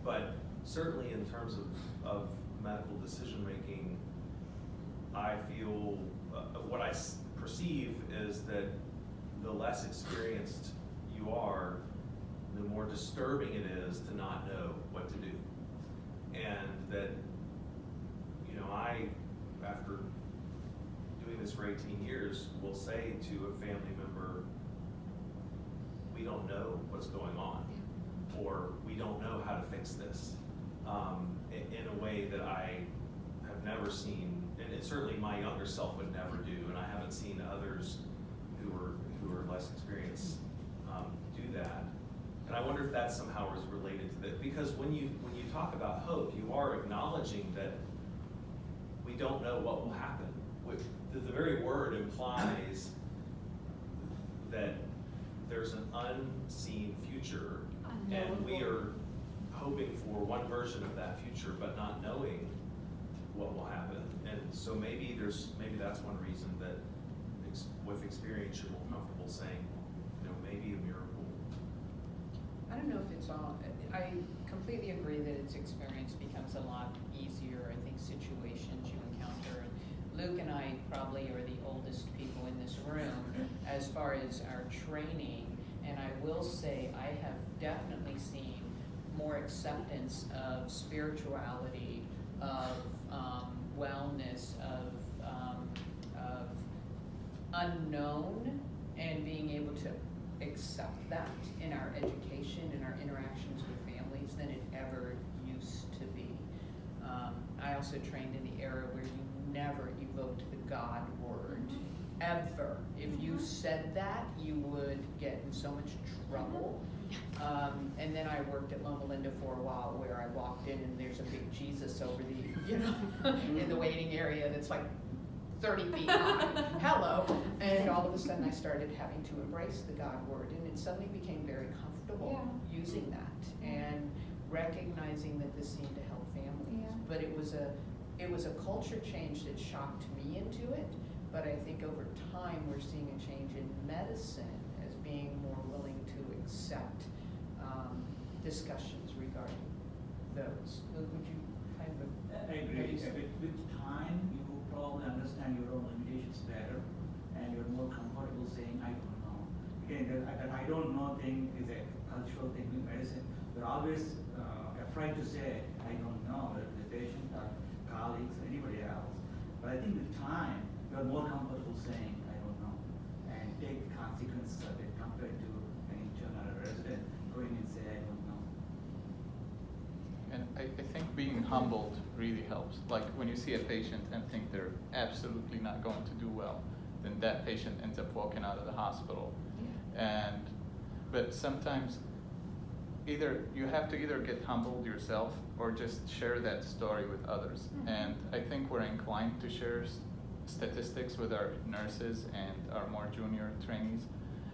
but certainly in terms of medical decision making, I feel what I perceive is that the less experienced you are, the more disturbing it is to not know what to do, and that I, after doing this for 18 years, will say to a family member, we don't know what's going on, or we don't know how to fix this, in a way that I have never seen, and it certainly my younger self would never do, and I haven't seen others who are less experienced do that. And I wonder if that somehow is related to that, because when you talk about hope, you are acknowledging that we don't know what will happen. The very word implies that there's an unseen future, and we are hoping for one version of that future, but not knowing what will happen. And so maybe that's one reason that with experience you're more comfortable saying, maybe a miracle it's all, I completely agree that its experience becomes a lot easier. I think situations you encounter, and Luke and I probably are the oldest people in this room as far as our training, and I will say I have definitely seen more acceptance of spirituality, of wellness, of unknown, and being able to accept that in our education and our interactions with families than it ever used to be. I also trained in the era where you never evoked the God word, ever. If you said that, you would get in so much trouble. And then I worked at Loma Linda for a while, where I walked in and there's a big Jesus over the, in the waiting area that's like 30 feet high. Hello. And all of a sudden I started having to embrace the God word, and it suddenly became very comfortable using that and recognizing that this seemed to help families. But it was a culture change that shocked me into it. But I think over time we're seeing a change in medicine as being more willing to accept discussions regarding those. Luke, would you kind of I agree. With time, you probably understand your own limitations better, and you're more comfortable saying, I don't know. Again, that I don't know thing is a cultural thing in medicine. We're always afraid to say, I don't know, whether the patient or colleagues, anybody else. But I think with time, you're more comfortable saying, I don't know, and take the consequences of it compared to an intern or a resident going and say, I don't know. And I think being humbled really helps. Like when you see a patient and think they're absolutely not going to do well, then that patient ends up walking out of the hospital. But sometimes you have to either get humbled yourself or just share that story with others. And I think we're inclined to share statistics with our nurses and our more junior trainees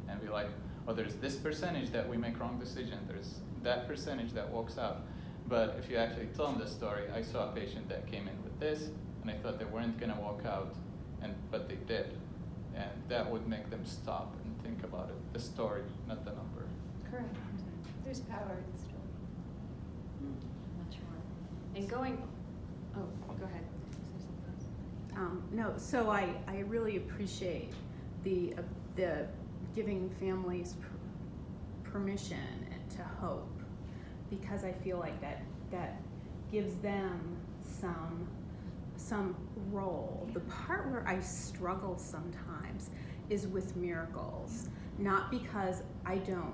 and be like, oh, there's this percentage that we make wrong decision, there's that percentage that walks out. But if you actually tell them the story, I saw a patient that came in with this, and I thought they weren't gonna walk out, but they did. And that would make them stop and think about it, the story, not the number. Correct. There's power in the story. Much more. And go ahead. No, so I really appreciate the giving families permission to hope, because I feel like that gives them some role. The part where I struggle sometimes is with miracles, not because I don't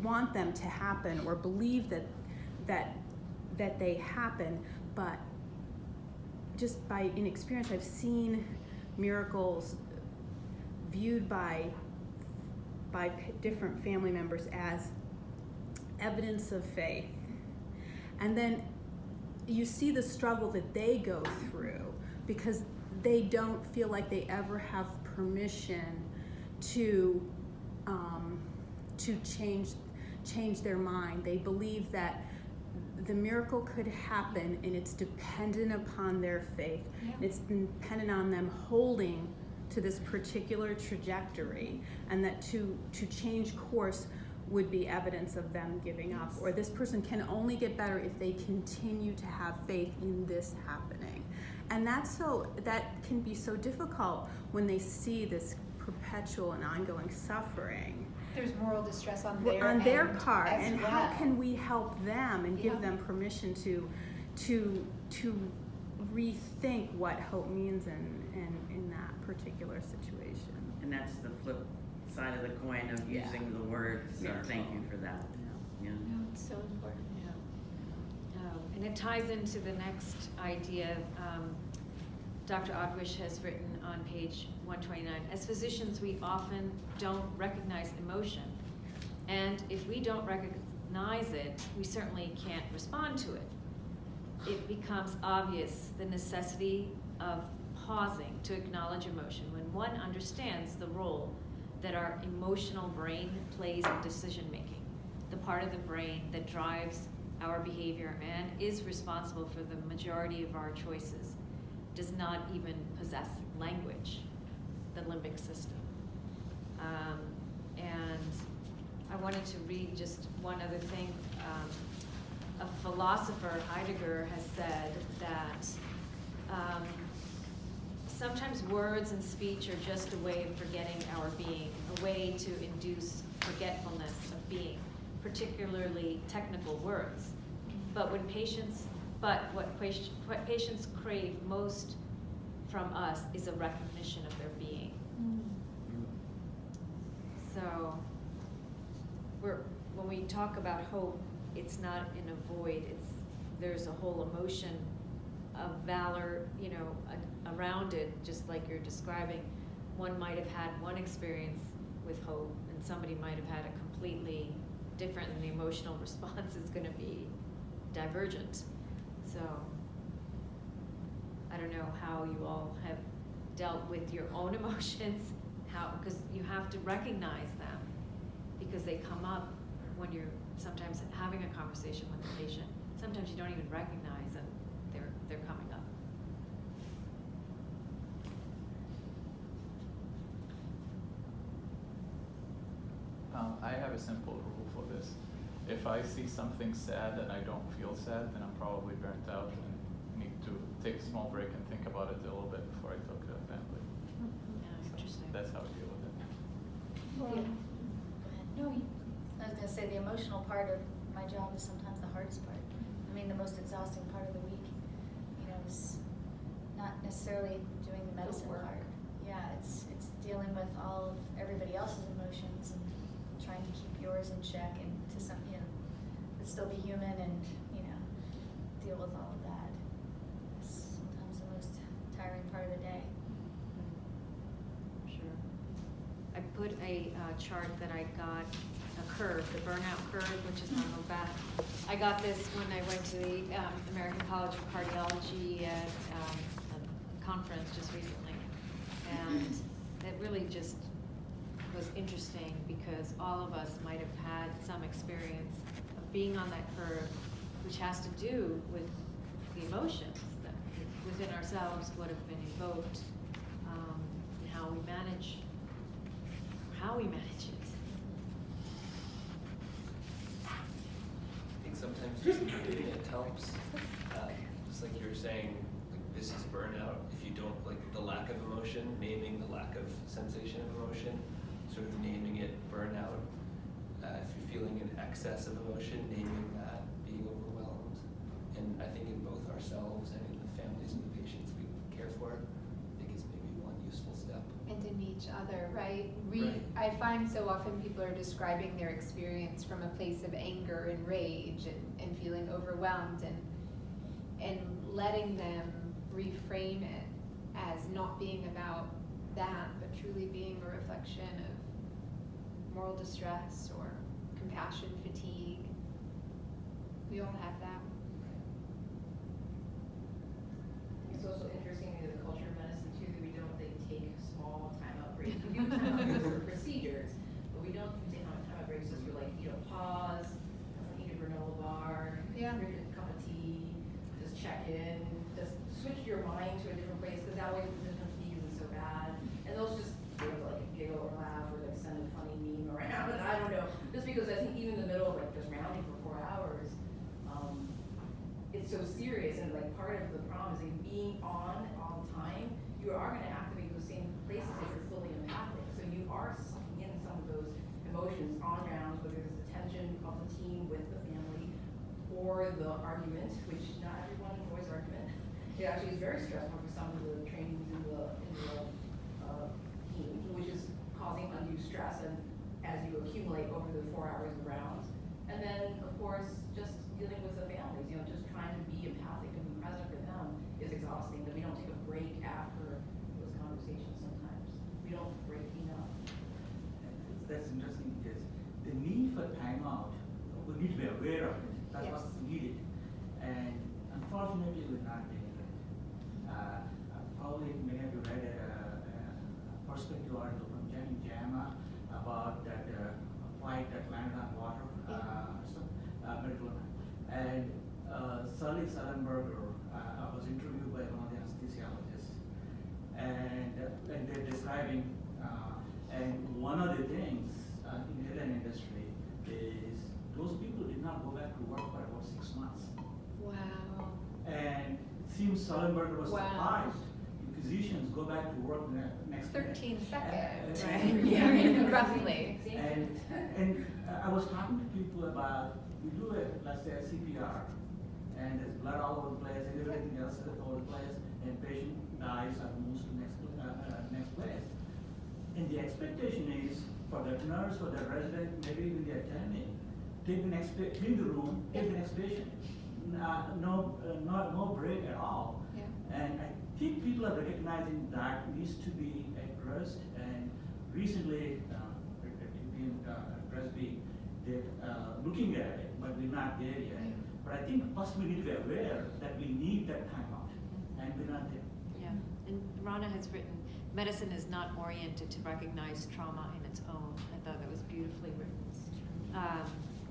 want them to happen or believe that they happen, but just by inexperience, I've seen miracles viewed by different family members as evidence of faith. And then you see the struggle that they go through because they don't feel like they ever have permission to change their mind. They believe that the miracle could happen and it's dependent upon their faith. It's dependent on them holding to this particular trajectory, and that to change course would be evidence of them giving up, or this person can only get better if they continue to have faith in this happening. And that can be so difficult when they see this perpetual and ongoing suffering. There's moral distress on their part, and well. how can we help them and give them permission to rethink what hope means in that particular situation? And that's the flip side of the coin of using the word, so thank you for that. Yeah. It's so important. And it ties into the next idea. Dr. Adwish has written on page 129, as physicians, we often don't recognize emotion. And if we don't recognize it, we certainly can't respond to it. It becomes obvious the necessity of pausing to acknowledge emotion when one understands the role that our emotional brain plays in decision making, the part of the brain that drives our behavior and is responsible for the majority of our choices, does not even possess language, the limbic system. And I wanted to read just one other thing. A philosopher, Heidegger, has said that sometimes words and speech are just a way of forgetting our being, a way to induce forgetfulness of being, particularly technical words. But what patients crave most from us is a recognition of their being. So when we talk about hope, it's not in a void. There's a whole emotion of valor, around it, just like you're describing. One might have had one experience with hope, and somebody might have had a completely different, and the emotional response is going to be divergent. So I don't know how you all have dealt with your own emotions, because you have to recognize them, because they come up when you're sometimes having a conversation with the patient. Sometimes you don't even recognize that they're coming up. I have a simple rule for this. If I see something sad and I don't feel sad, then I'm probably burnt out and need to take a small break and think about it a little bit before I talk to the family. Yeah, interesting. That's how I deal with it. No, I was gonna say the emotional part of my job is sometimes the hardest part. I mean, the most exhausting part of the week, is not necessarily doing the medicine part. Yeah, it's dealing with all of everybody else's emotions and trying to keep yours in check and to some, but still be human and, deal with all of that. It's sometimes the most tiring part of the day. Sure. I put a chart that I got, a curve, the burnout curve, which is on the back. I got this when I went to the American College of Cardiology at a conference just recently. And it really just was interesting because all of us might have had some experience of being on that curve, which has to do with the emotions that within ourselves would have been evoked, and how we manage it. I think sometimes just naming it helps. Just like you were saying, this is burnout. If you don't like the lack of emotion, naming the lack of sensation of emotion, sort of naming it burnout. If you're feeling an excess of emotion, naming that, being overwhelmed. And I think in both ourselves and in the families and the patients we care for, I think is maybe one useful step. And in each other, right? Right. I find so often people are describing their experience from a place of anger and rage and feeling overwhelmed and letting them reframe it as not being about that, but truly being a reflection of moral distress or compassion fatigue. We all have that. It's also interesting in the culture of medicine too that we don't take small time-out breaks. We do time-out breaks for procedures, but we don't take time-out breaks just for pause, eat a granola bar, drink a cup of tea, just check in, just switch your mind to a different place because that way the fatigue isn't so bad. And those just giggle or laugh or send a funny meme around. And I don't know, just because I think even in the middle of just rounding for 4 hours, it's so serious and part of the problem is being on all the time, you are going to activate those same places if you're fully empathic. So you are sucking in some of those emotions on rounds, whether it's the tension of the team with the family or the argument, which not everyone enjoys argument. It actually is very stressful for some of the trainees in the team, which is causing undue stress and as you accumulate over the 4 hours of rounds. And then, of course, just dealing with the families, just trying to be empathic and be present for them is exhausting, that we don't take a break after those conversations sometimes. We don't break enough. That's interesting because the need for timeout, we need to be aware of it. That's what's needed. And unfortunately, we're not doing it. Probably many of you read a perspective article from Jenny Jama about that flight that landed on water, medical. And Sully Sullenberger was interviewed by one of the anesthesiologists, and they're describing, and one of the things in the airline industry, not go back to work for about 6 months. Wow. And it seems Sullenberger was surprised. Physicians go back to work next 13 seconds, and- right? Yeah, roughly. And I was talking to people about, we do it, let's say a CPR, and there's blood all over the place, and everything else is all over the place, and patient dies or moves to next place. And the expectation is for the nurse, for the resident, maybe even the attending, clean the room, take the next patient. No break at all. Yeah. And I think people are recognizing that needs to be addressed. And recently, Presby, they're looking at it, but we're not there yet. Yeah. But I think first we need to be aware that we need that time out, and we're not there. Yeah, and Rana has written, medicine is not oriented to recognize trauma in its own. I thought that was beautifully written.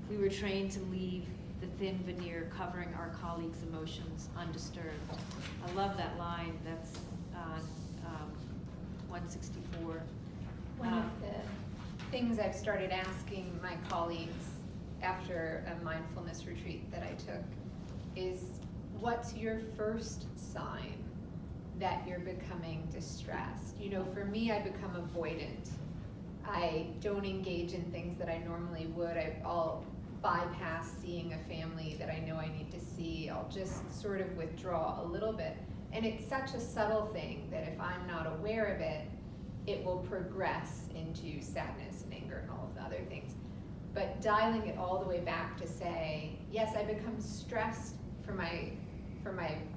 We were trained to leave the thin veneer covering our colleagues' emotions undisturbed. I love that line. That's 164. One of the things I've started asking my colleagues after a mindfulness retreat that I took is, what's your first sign that you're becoming distressed? You know, for me, I become avoidant. I don't engage in things that I normally would. I'll bypass seeing a family that I know I need to see. I'll just sort of withdraw a little bit. And it's such a subtle thing that if I'm not aware of it, it will progress into sadness and anger and all of the other things. But dialing it all the way back to say, yes, I become stressed for my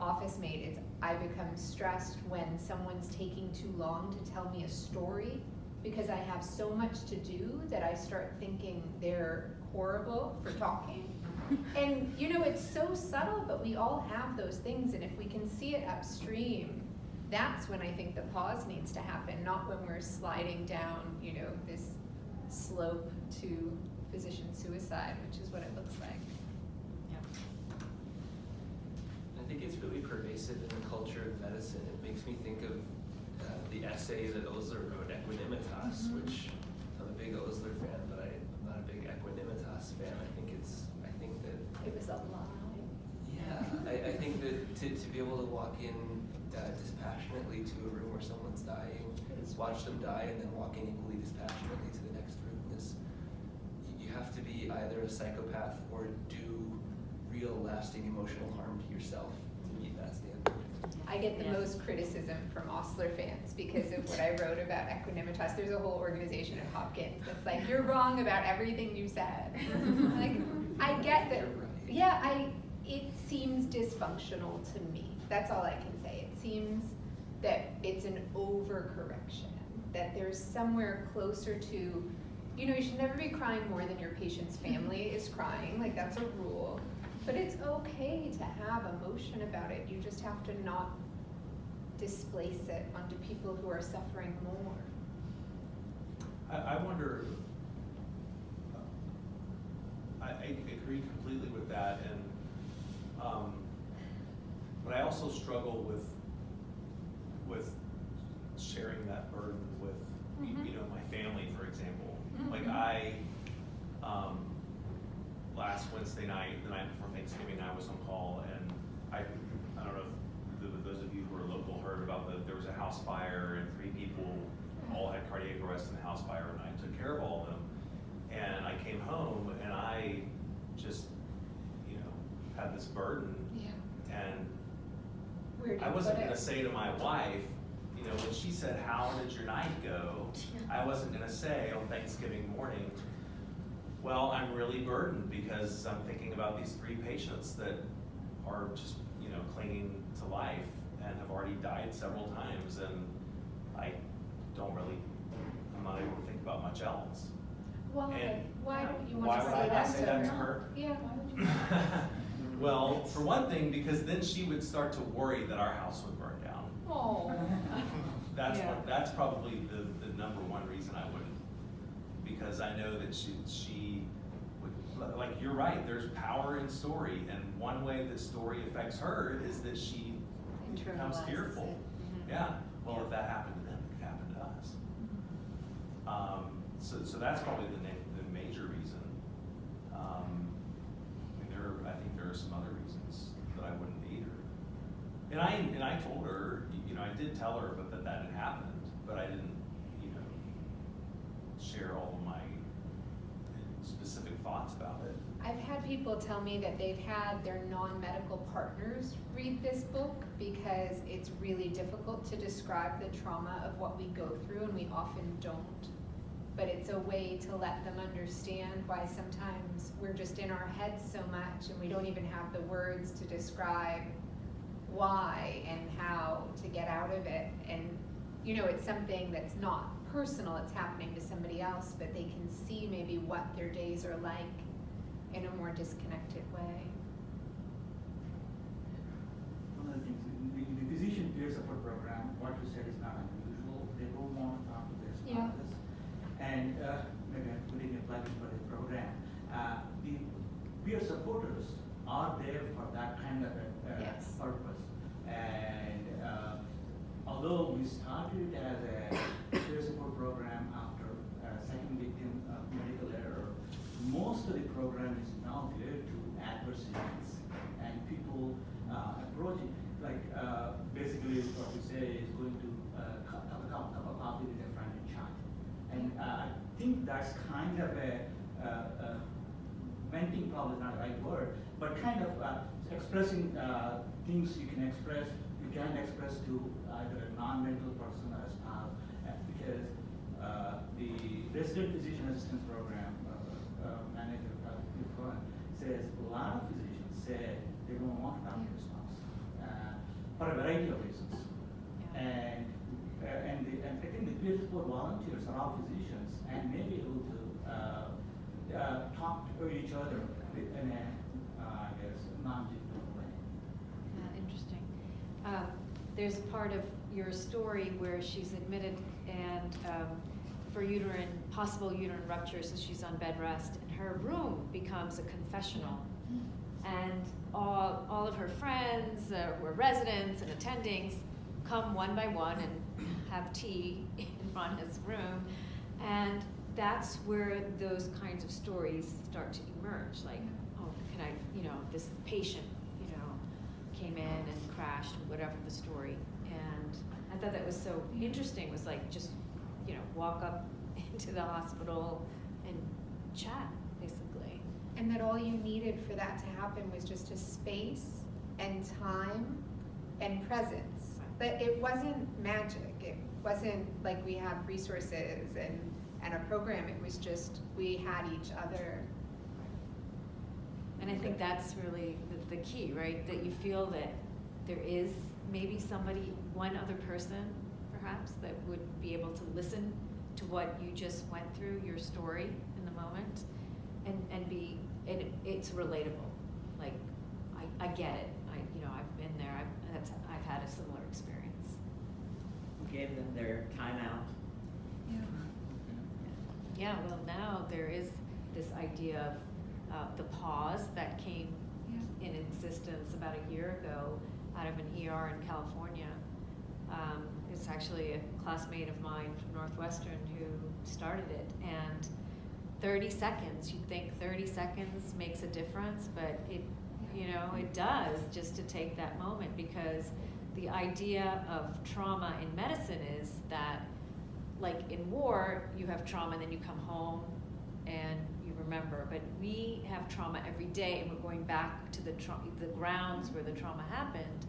office mate. I become stressed when someone's taking too long to tell me a story, because I have so much to do that I start thinking they're horrible for talking. And you know, it's so subtle, but we all have those things, and if we can see it upstream, that's when I think the pause needs to happen, not when we're sliding down, you know, this slope to physician suicide, which is what it looks like. Yeah. I think it's really pervasive in the culture of medicine. It makes me think of the essay that Osler wrote, Equanimitas, which I'm a big Osler fan, but I'm not a big Equanimitas fan. I think that it was a lie. Yeah, I think that to be able to walk in dispassionately to a room where someone's dying, watch them die, and then walk in equally dispassionately to the next room is, you have to be either a psychopath or do real lasting emotional harm to yourself to meet that standard. I get the most criticism from Osler fans because of what I wrote about Equanimitas. There's a whole organization at Hopkins that's like, you're wrong about everything you said. Like, I get that. Yeah, it seems dysfunctional to me. That's all I can say. It seems that it's an overcorrection, that there's somewhere closer to, you know, you should never be crying more than your patient's family is crying. Like, that's a rule. But it's okay to have emotion about it. You just have to not displace it onto people who are suffering more. I wonder, I agree completely with that, and but I also struggle with sharing that burden with you know, my family, for example. Like last Wednesday night, the night before Thanksgiving, I was on call, and I don't know if those of you who are local heard about there was a house fire, and 3 people all had cardiac arrest in the house fire, and I took care of all of them. And I came home, and I just, you know, had this burden. Yeah. And I wasn't going to say to my wife, you know, when she said, "How did your night go?" I wasn't going to say on Thanksgiving morning, "Well, I'm really burdened because I'm thinking about these 3 patients that are just, you know, clinging to life and have already died several times, and I'm not able to think about much else." Why? Why don't you want why to would say I that say that to her? Yeah, why would you? Well, for one thing, because then she would start to worry that our house would burn down. Oh. That's probably the number one reason I wouldn't, because I know that she would, like, you're right, there's power in story, and one way that story affects her is that she becomes fearful. Yeah, well, if that happened to them, it could happen to us. So that's probably the major reason. I think there are some other reasons that I wouldn't need her. And I told her, you know, I did tell her, but that had happened, but I didn't, you know, share all of my specific thoughts about it. I've had people tell me that they've had their non-medical partners read this book because it's really difficult to describe the trauma of what we go through, and we often don't. But it's a way to let them understand why sometimes we're just in our heads so much and we don't even have the words to describe why and how to get out of it. And you know, it's something that's not personal, it's happening to somebody else, but they can see maybe what their days are like in a more disconnected way. One of the things, the physician peer support program, what you said is not unusual. They don't want to talk to their spouses. And maybe I'm putting a plug in for the program. The peer supporters are there for that kind of a purpose. And although we started as a peer support program after second victim medical error, most of the program is now geared to adverse events and people approaching, like basically what we say is going to cup of coffee with a friend and chat. And I think that's kind of a venting, probably not the right word, but kind of expressing things you can express to either a non-medical person or a spouse, because the resident physician assistance program manager says a lot of physicians say they don't want to talk to their spouse for a variety of reasons. And I think the peer support volunteers are all physicians and may be able to talk to each other in a, I guess, non-judgmental way. Interesting. There's a part of your story where she's admitted and for possible uterine rupture, so she's on bed rest, and her room becomes a confessional. And all of her friends who are residents and attendings come one by one and have tea in Rana's room. And that's where those kinds of stories start to emerge. Like, oh, can I, this patient, came in and crashed, whatever the story. And I thought that was so interesting, was like, just, walk up into the hospital and chat, basically. And that all you needed for that to happen was just a space and time and presence. But it wasn't magic. It wasn't like we had resources and a program. It was just we had each other. And I think that's really the key, right? That you feel that there is maybe somebody, one other person, perhaps, that would be able to listen to what you just went through, your story in the moment, and it's relatable. Like, I get it. I've been there. I've had a similar experience. Gave them their time out. Yeah, well, now there is this idea of the pause that came in existence about a year ago out of an ER in California. It's actually a classmate of mine from Northwestern who started it, and 30 seconds, you'd think 30 seconds makes a difference, but it does, just to take that moment, because the idea of trauma in medicine is that, like in war, you have trauma and then you come home and you remember, but we have trauma every day, and we're going back to the grounds where the trauma happened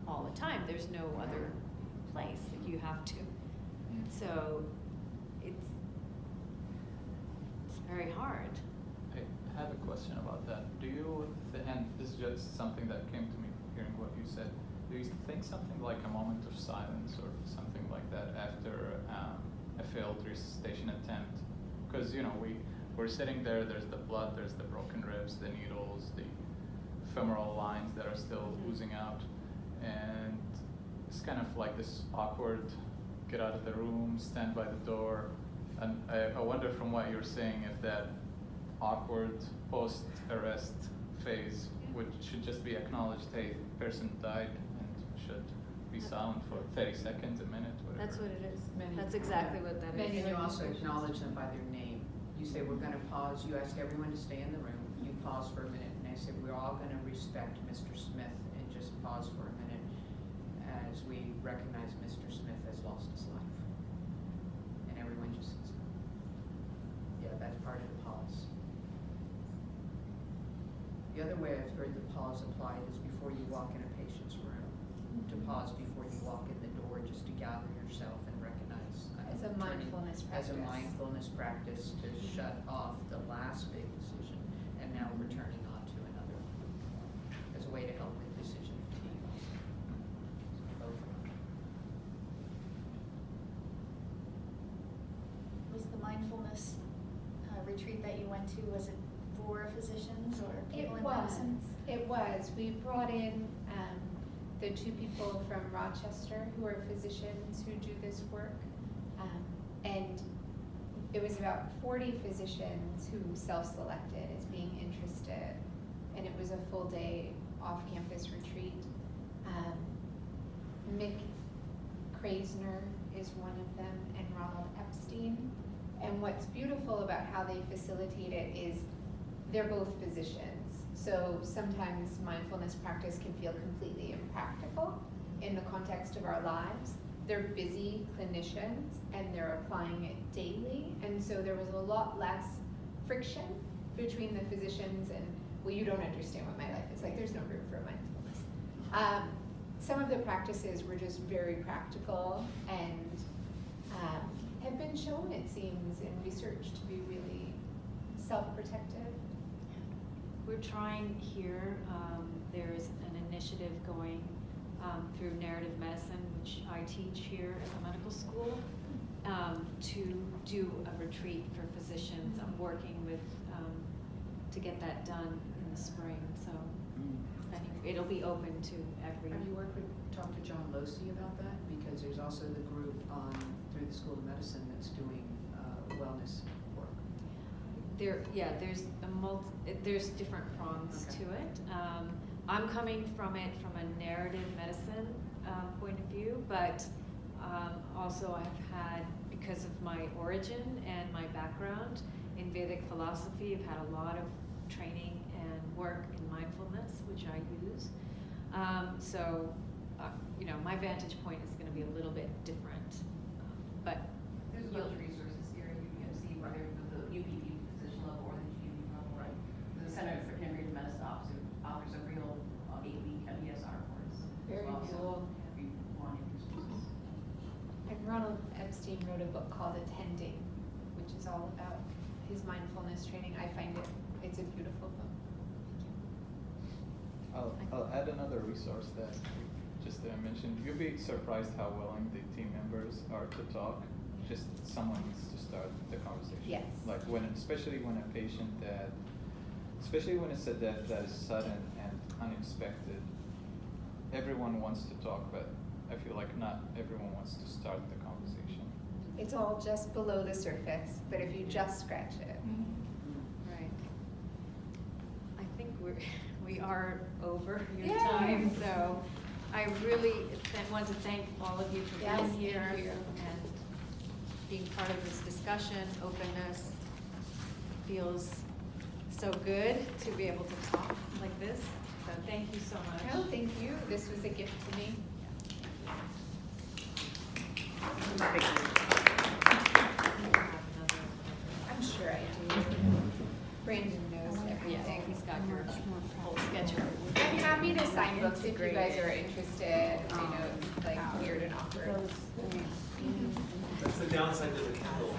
all the time. There's no other place that you have to. So it's very hard. I have a question about that. Do you, and this is just something that came to me hearing what you said, do you think something like a moment of silence or something like that after a failed resuscitation attempt? Because we're sitting there, there's the blood, there's the broken ribs, the needles, the femoral lines that are still oozing out, and it's kind of like this awkward, get out of the room, stand by the door, and I wonder from what you're saying if that awkward post-arrest phase should just be acknowledged, hey, person died and should be silent for 30 seconds, a minute, whatever. That's what it is. That's exactly what that is. And you also acknowledge them by their name. you say, we're gonna pause, you ask everyone to stay in the room, you pause for a minute, and I say, we're all gonna respect Mr. Smith and just pause for a minute as we recognize Mr. Smith has lost his life. And everyone just says, yeah, that's part of the pause. The other way I've heard the pause applied is before you walk in a patient's room, to pause before you walk in the door, just to gather yourself and recognize. As a mindfulness As a practice. mindfulness practice to shut off the last big decision, and now we're turning on to another one, as a way to help with decision fatigue. Was the mindfulness retreat that you went to, was it for physicians or people in medicine? It was. We brought in the two people from Rochester who are physicians who do this work. And it was about 40 physicians who self-selected as being interested. And it was a full day off-campus retreat. Mick Krasner is one of them, and Ronald Epstein. And what's beautiful about how they facilitate it is they're both physicians. So sometimes mindfulness practice can feel completely impractical in the context of our lives. They're busy clinicians and they're applying it daily. And so there was a lot less friction between the physicians and, well, you don't understand what my life is like. There's no room for mindfulness. Some of the practices were just very practical and have been shown, it seems, in research to be really self-protective. We're trying here, there's an initiative going through narrative medicine, which I teach here at the medical school, to do a retreat for physicians. I'm working with, to get that done in the spring, so I think it'll be open to every. Have you talked to John Losey about that? Because there's also the group through the School of Medicine that's doing wellness work. There's different prongs to it. I'm coming from it from a narrative medicine point of view, but also I've had, because of my origin and my background in Vedic philosophy, I've had a lot of training and work in mindfulness, which I use. My vantage point is going to be a little bit different, but There's a bunch of resources here at UPMC, whether the UPD physician level or the GD level, right? The Center for Integrated Medicine offers a real 8-week MBSR course. Very cool. If you want any resources. And Ronald Epstein wrote a book called Attending, which is all about his mindfulness training. I find it's a beautiful book. I'll add another resource that just I mentioned. You'll be surprised how willing the team members are to talk. Just someone needs to start the conversation. Yes. Like especially when it's a death that is sudden and unexpected, everyone wants to talk, but I feel like not everyone wants to start the conversation. It's all just below the surface, but if you just scratch it. Right. I think we are over your Yay. time, so I really want to thank all of you for Yes, being here thank you. and being part of this discussion. Openness feels so good to be able to talk like this. So thank you so much. No, thank you. This was a gift to me. I'm sure I do. Brandon knows everything. He's got your whole schedule. I'm happy to sign books if you guys are interested. I know it's like weird and awkward. That's the downside to the Kindle.